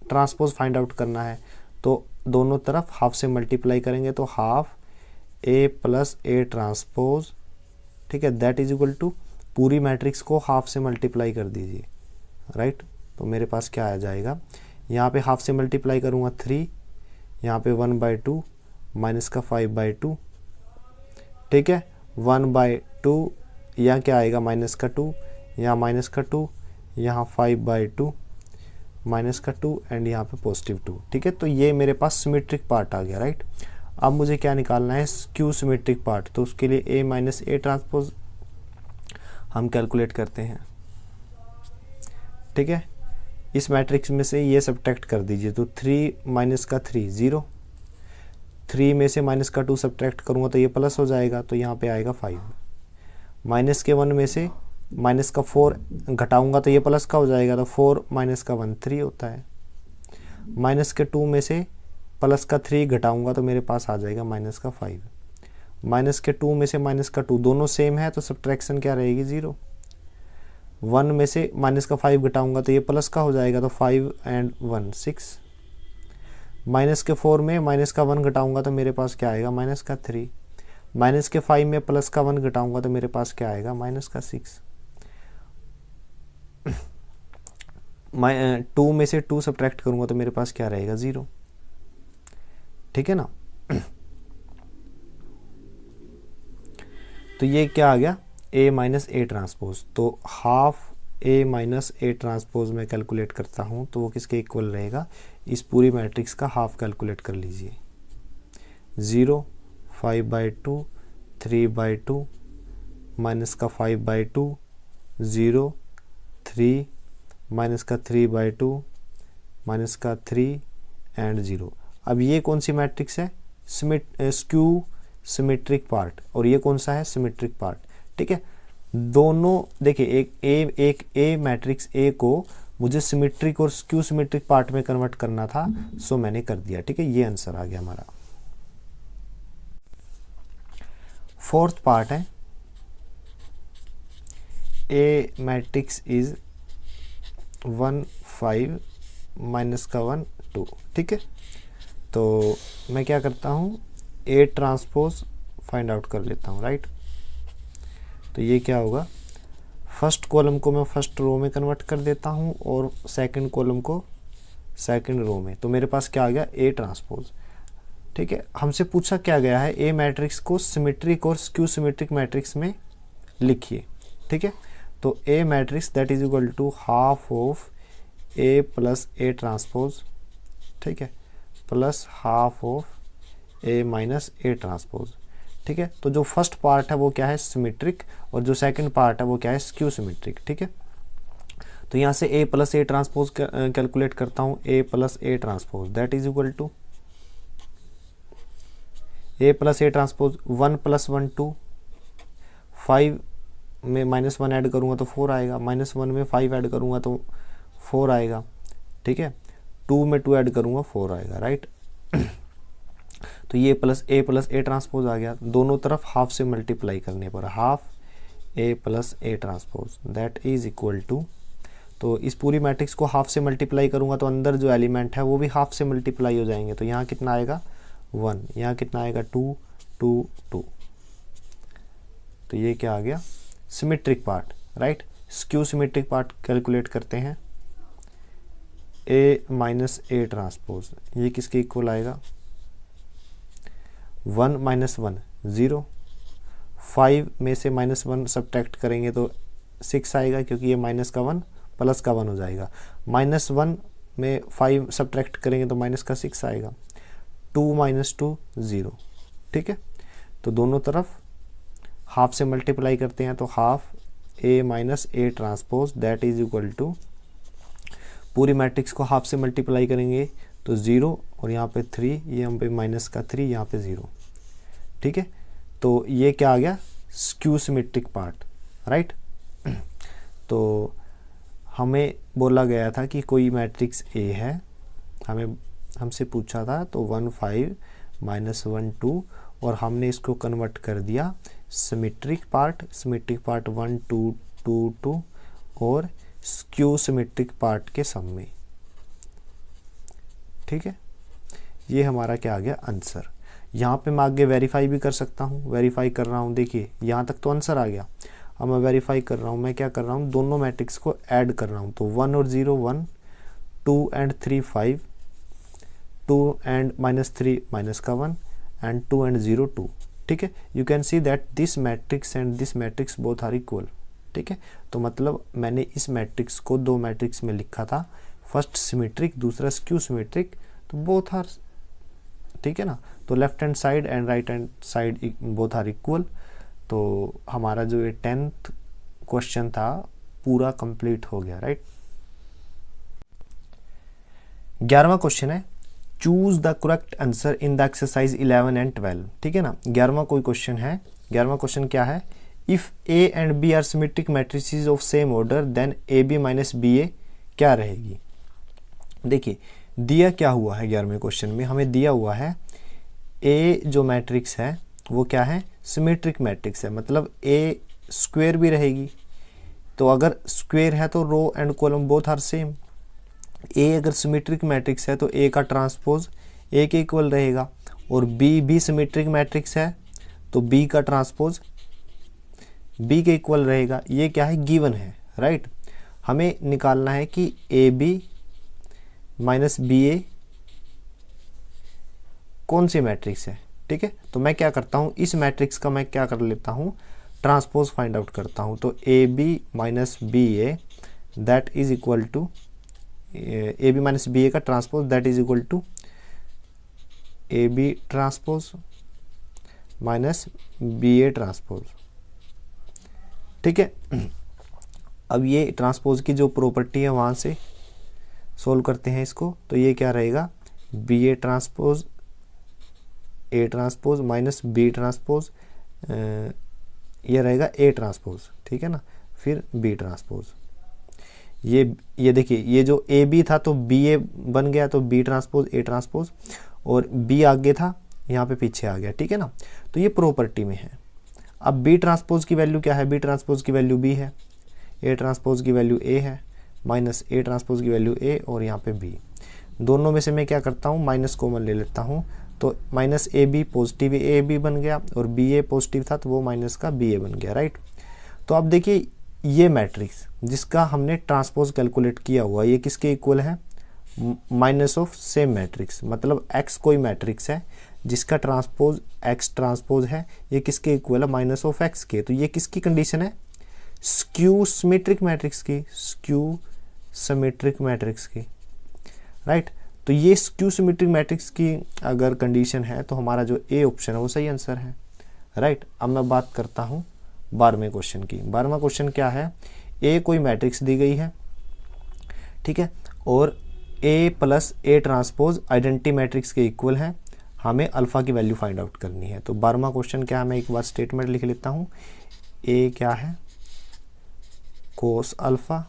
transpose find out करना है, तो दोनों तरफ हाफ से मल्टीप्लाई करेंगे तो half A plus A transpose, ठीक है, दैट इज इक्वल टू, पूरी मैट्रिक्स को हाफ से मल्टीप्लाई कर दीजिए, राइट। तो मेरे पास क्या आ जाएगा, यहाँ पे हाफ से मल्टीप्लाई करूँगा 3, यहाँ पे 1/2 माइनस का 5/2, ठीक है, 1/2, यहाँ क्या आएगा, माइनस का 2, यहाँ माइनस का 2, यहाँ 5/2 माइनस का 2 एंड यहाँ पे +2। ठीक है, तो ये मेरे पास सिमेट्रिक पार्ट आ गया, राइट। अब मुझे क्या निकालना है, स्क्यू सिमेट्रिक पार्ट, तो उसके लिए ए माइनस ए ट्रांसपोज हम कैलकुलेट करते हैं। ठीक है, इस मैट्रिक्स में से ये सब्ट्रैक्ट कर दीजिए, तो 3 माइनस का 3 0, 3 में से माइनस का 2 सब्ट्रैक्ट करूँगा तो ये प्लस हो जाएगा, तो यहाँ पे आएगा 5, माइनस के 1 में से माइनस का 4 घटाऊंगा तो ये प्लस का हो जाएगा, तो 4 माइनस का 1 3 होता है, माइनस के 2 में से प्लस का 3 घटाऊंगा तो मेरे पास आ जाएगा माइनस का 5, माइनस के 2 में से माइनस का 2, दोनों सेम है तो सब्ट्रैक्शन क्या रहेगी, 0, 1 में से माइनस का 5 घटाऊंगा तो ये प्लस का हो जाएगा, तो 5 और 1 6, माइनस के 4 में माइनस का 1 घटाऊंगा तो मेरे पास क्या आएगा, माइनस का 3, माइनस के 5 में प्लस का 1 घटाऊंगा तो मेरे पास क्या आएगा, माइनस का 6, 2 में से 2 सब्ट्रैक्ट करूंगा तो मेरे पास क्या रहेगा, 0। ठीक है ना। तो ये क्या आ गया, ए माइनस ए ट्रांसपोज। तो half A minus A transpose में कैलकुलेट करता हूँ तो वो किसके इक्वल रहेगा, इस पूरी मैट्रिक्स का हाफ कैलकुलेट कर लीजिए, 0, 5/2, 3/2, माइनस का 5/2, 0, 3, माइनस का 3/2, माइनस का 3 एंड 0। अब ये कौन सी मैट्रिक्स है, स्क्यू सिमेट्रिक पार्ट, और ये कौन सा है, सिमेट्रिक पार्ट। ठीक है, दोनों देखिए, एक ए मैट्रिक्स ए को मुझे सिमेट्रिक और स्क्यू सिमेट्रिक पार्ट में कन्वर्ट करना था, सो मैंने कर दिया। ठीक है, ये आंसर आ गया हमारा। फोर्थ पार्ट है, ए मैट्रिक्स इज 1 5 माइनस का 1 2। ठीक है, तो मैं क्या करता हूँ, ए ट्रांसपोज फाइंड आउट कर लेता हूँ, राइट। तो ये क्या होगा, फर्स्ट कॉलम को मैं फर्स्ट रो में कन्वर्ट कर देता हूँ और सेकंड कॉलम को सेकंड रो में, तो मेरे पास क्या आ गया, ए ट्रांसपोज। ठीक है, हमसे पूछा क्या गया है, ए मैट्रिक्स को सिमेट्रिक और स्क्यू सिमेट्रिक मैट्रिक्स में लिखिए। ठीक है, तो A matrix that is equal to half of A plus A transpose, ठीक है, plus half of A minus A transpose. ठीक है, तो जो फर्स्ट पार्ट है वो क्या है, सिमेट्रिक, और जो सेकंड पार्ट है वो क्या है, स्क्यू सिमेट्रिक। ठीक है, तो यहाँ से A plus A transpose calculate करता हूँ, A plus A transpose that is equal to A plus A transpose 1 + 1 2, 5 में -1 ऐड करूँगा तो 4 आएगा, -1 में 5 ऐड करूँगा तो 4 आएगा। ठीक है, 2 में 2 ऐड करूँगा 4 आएगा, राइट। तो ये प्लस ए ट्रांसपोज आ गया, दोनों तरफ हाफ से मल्टीप्लाई करने पर half A plus A transpose that is equal to, तो इस पूरी मैट्रिक्स को हाफ से मल्टीप्लाई करूँगा तो अंदर जो एलिमेंट है वो भी हाफ से मल्टीप्लाई हो जाएंगे, तो यहाँ कितना आएगा 1, यहाँ कितना आएगा 2 2 2। तो ये क्या आ गया, symmetric part, right. Skew symmetric part calculate करते हैं, ए माइनस ए ट्रांसपोज, ये किसके इक्वल आएगा, 1 माइनस 1 0, 5 में से -1 सब्ट्रैक्ट करेंगे तो 6 आएगा, क्योंकि ये माइनस का 1 प्लस का 1 हो जाएगा। -1 में 5 सब्ट्रैक्ट करेंगे तो माइनस का 6 आएगा। 2 माइनस 2 0, ठीक है। तो दोनों तरफ हाफ से मल्टीप्लाई करते हैं, तो half A minus A transpose that is equal to, पूरी मैट्रिक्स को हाफ से मल्टीप्लाई करेंगे तो 0 और यहाँ पे 3, ये यहाँ पे माइनस का 3, यहाँ पे 0, ठीक है। तो ये क्या आ गया, स्क्यू सिमेट्रिक पार्ट, राइट। तो हमें बोला गया था कि कोई मैट्रिक्स ए है, हमसे पूछा था, तो 1 5 -1 2, और हमने इसको कन्वर्ट कर दिया सिमेट्रिक पार्ट 1 2 2 2 और स्क्यू सिमेट्रिक पार्ट के सम में, ठीक है। ये हमारा क्या आ गया, आंसर। यहाँ पे मैं आगे वेरीफाई भी कर सकता हूँ, वेरीफाई कर रहा हूँ, देखिए यहाँ तक तो आंसर आ गया। अब मैं वेरीफाई कर रहा हूँ, मैं क्या कर रहा हूँ, दोनों मैट्रिक्स को ऐड कर रहा हूँ, तो 1 और 0 1, 2 and 3 5, 2 and -3 माइनस का 1, and 2 and 0 2, ठीक है। You can see that this matrix and this matrix both are equal, ठीक है। तो मतलब मैंने इस मैट्रिक्स को दो मैट्रिक्स में लिखा था, फर्स्ट सिमेट्रिक, दूसरा स्क्यू सिमेट्रिक, तो बोथ आर, ठीक है ना। तो left hand side and right hand side both are equal. तो हमारा जो ये 10th क्वेश्चन था पूरा कंप्लीट हो गया, राइट। 11वां क्वेश्चन है, choose the correct answer in the exercise 11 and 12, ठीक है ना। 11वां कोई क्वेश्चन है, 11वां क्वेश्चन क्या है, if A and B are symmetric matrices of same order then A B minus B A क्या रहेगी। देखिए दिया क्या हुआ है 11वें क्वेश्चन में, हमें दिया हुआ है ए जो मैट्रिक्स है वो क्या है, सिमेट्रिक मैट्रिक्स है, मतलब ए स्क्वायर भी रहेगी। तो अगर स्क्वायर है तो row and column both are same. A अगर सिमेट्रिक मैट्रिक्स है तो ए का ट्रांसपोज ए के इक्वल रहेगा, और बी भी सिमेट्रिक मैट्रिक्स है तो बी का ट्रांसपोज बी के इक्वल रहेगा। ये क्या है, गिवन है, राइट। हमें निकालना है कि ए बी माइनस बी ए कौन सी मैट्रिक्स है, ठीक है। तो मैं क्या करता हूँ, इस मैट्रिक्स का मैं क्या कर लेता हूँ, ट्रांसपोज फाइंड आउट करता हूँ। तो A B minus B A that is equal to, A B minus B A का transpose that is equal to A B transpose minus B A transpose, ठीक है। अब ये ट्रांसपोज की जो प्रॉपर्टी है वहाँ से सोल्व करते हैं इसको, तो ये क्या रहेगा, B A transpose A transpose minus B transpose, ये रहेगा ए ट्रांसपोज, ठीक है ना, फिर बी ट्रांसपोज। ये देखिए, ये जो ए बी था तो बी ए बन गया, तो बी ट्रांसपोज ए ट्रांसपोज, और बी आगे था यहाँ पे पीछे आ गया, ठीक है ना। तो ये प्रॉपर्टी में है। अब बी ट्रांसपोज की वैल्यू क्या है, बी ट्रांसपोज की वैल्यू बी है, ए ट्रांसपोज की वैल्यू ए है, माइनस ए ट्रांसपोज की वैल्यू ए, और यहाँ पे बी। दोनों में से मैं क्या करता हूँ, माइनस कॉमन ले लेता हूँ, तो minus A B positive A B बन गया, और बी ए पॉजिटिव था तो वो माइनस का बी ए बन गया, राइट। तो अब देखिए ये मैट्रिक्स जिसका हमने ट्रांसपोज कैलकुलेट किया हुआ, ये किसके इक्वल है, माइनस ऑफ सेम मैट्रिक्स, मतलब एक्स कोई मैट्रिक्स है जिसका ट्रांसपोज एक्स ट्रांसपोज है, ये किसके इक्वल है, माइनस ऑफ एक्स के। तो ये किसकी कंडीशन है, स्क्यू सिमेट्रिक मैट्रिक्स की, स्क्यू सिमेट्रिक मैट्रिक्स की, राइट। तो ये स्क्यू सिमेट्रिक मैट्रिक्स की अगर कंडीशन है तो हमारा जो ए ऑप्शन है वो सही आंसर है, राइट। अब मैं बात करता हूँ 12वें क्वेश्चन की। 12वां क्वेश्चन क्या है, ए कोई मैट्रिक्स दी गई है, ठीक है, और A plus A transpose identity matrix के इक्वल है, हमें अल्फा की वैल्यू फाइंड आउट करनी है। तो 12वां क्वेश्चन क्या है, मैं एक बार स्टेटमेंट लिख लेता हूँ, ए क्या है, कोस अल्फा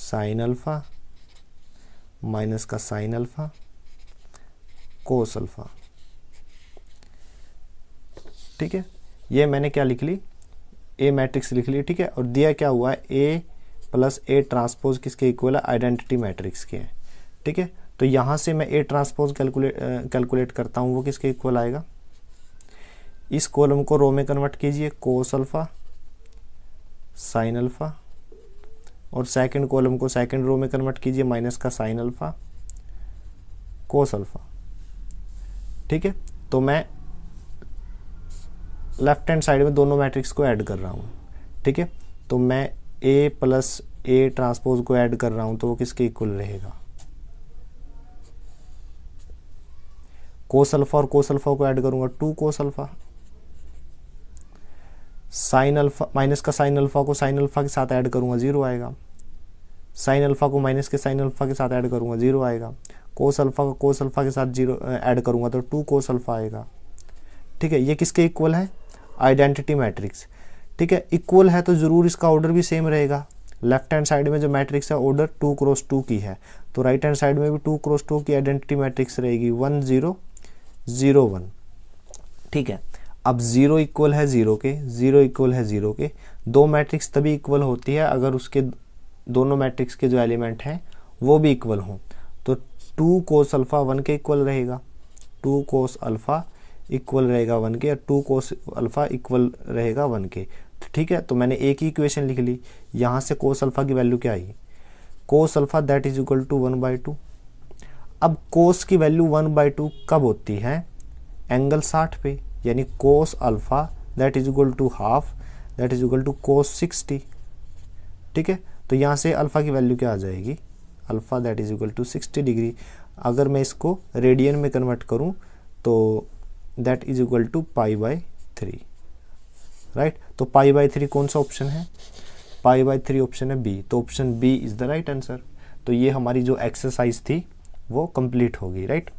साइन अल्फा माइनस का साइन अल्फा कोस अल्फा, ठीक है। ये मैंने क्या लिख ली, ए मैट्रिक्स लिख ली, ठीक है। और दिया क्या हुआ है, ए प्लस ए ट्रांसपोज किसके इक्वल है, आइडेंटिटी मैट्रिक्स के, ठीक है। तो यहाँ से मैं ए ट्रांसपोज कैलकुलेट करता हूँ, वो किसके इक्वल आएगा, इस कॉलम को रो में कन्वर्ट कीजिए, कोस अल्फा साइन अल्फा और सेकंड कॉलम को सेकंड रो में कन्वर्ट कीजिए, माइनस का साइन अल्फा कोस अल्फा। ठीक है, तो मैं लेफ्ट हैंड साइड में दोनों मैट्रिक्स को ऐड कर रहा हूँ। ठीक है, तो मैं ए प्लस ए ट्रांसपोज को ऐड कर रहा हूँ, तो वो किसके इक्वल रहेगा, कोस अल्फा और कोस अल्फा को ऐड करूंगा 2 कोस अल्फा। साइन अल्फा, माइनस का साइन अल्फा को साइन अल्फा के साथ ऐड करूंगा 0 आएगा। साइन अल्फा को माइनस के साइन अल्फा के साथ ऐड करूंगा 0 आएगा। कोस अल्फा को कोस अल्फा के साथ 0 ऐड करूंगा तो 2 कोस अल्फा आएगा। ठीक है, ये किसके इक्वल है, आइडेंटिटी मैट्रिक्स। ठीक है, इक्वल है तो ज़रूर इसका ऑर्डर भी सेम रहेगा। लेफ्ट हैंड साइड में जो मैट्रिक्स है ऑर्डर 2 क्रॉस 2 की है, तो राइट हैंड साइड में भी 2 क्रॉस 2 की आइडेंटिटी मैट्रिक्स रहेगी 1 0 0 1। ठीक है, अब 0 इक्वल है 0 के, 0 इक्वल है 0 के। दो मैट्रिक्स तभी इक्वल होती है अगर उसके दोनों मैट्रिक्स के जो एलिमेंट हैं वो भी इक्वल हों। तो 2 कोस अल्फा 1 के इक्वल रहेगा, 2 कोस अल्फा इक्वल रहेगा 1 के, और 2 कोस अल्फा इक्वल रहेगा 1 के। ठीक है, तो मैंने एक ही इक्वेशन लिख ली। यहाँ से कोस अल्फा की वैल्यू क्या आई, cos alpha that is equal to 1/2। अब कोस की वैल्यू 1/2 कब होती है, एंगल 60 पे, यानी cos alpha that is equal to half that is equal to cos 60। ठीक है, तो यहाँ से अल्फा की वैल्यू क्या आ जाएगी, alpha that is equal to 60 degree. अगर मैं इसको रेडियन में कन्वर्ट करूँ तो that is equal to π/3। Right, तो π/3 कौन सा ऑप्शन है, π/3 ऑप्शन है बी, तो option B is the right answer. तो ये हमारी जो एक्सरसाइज थी वो कंप्लीट होगी। राइट।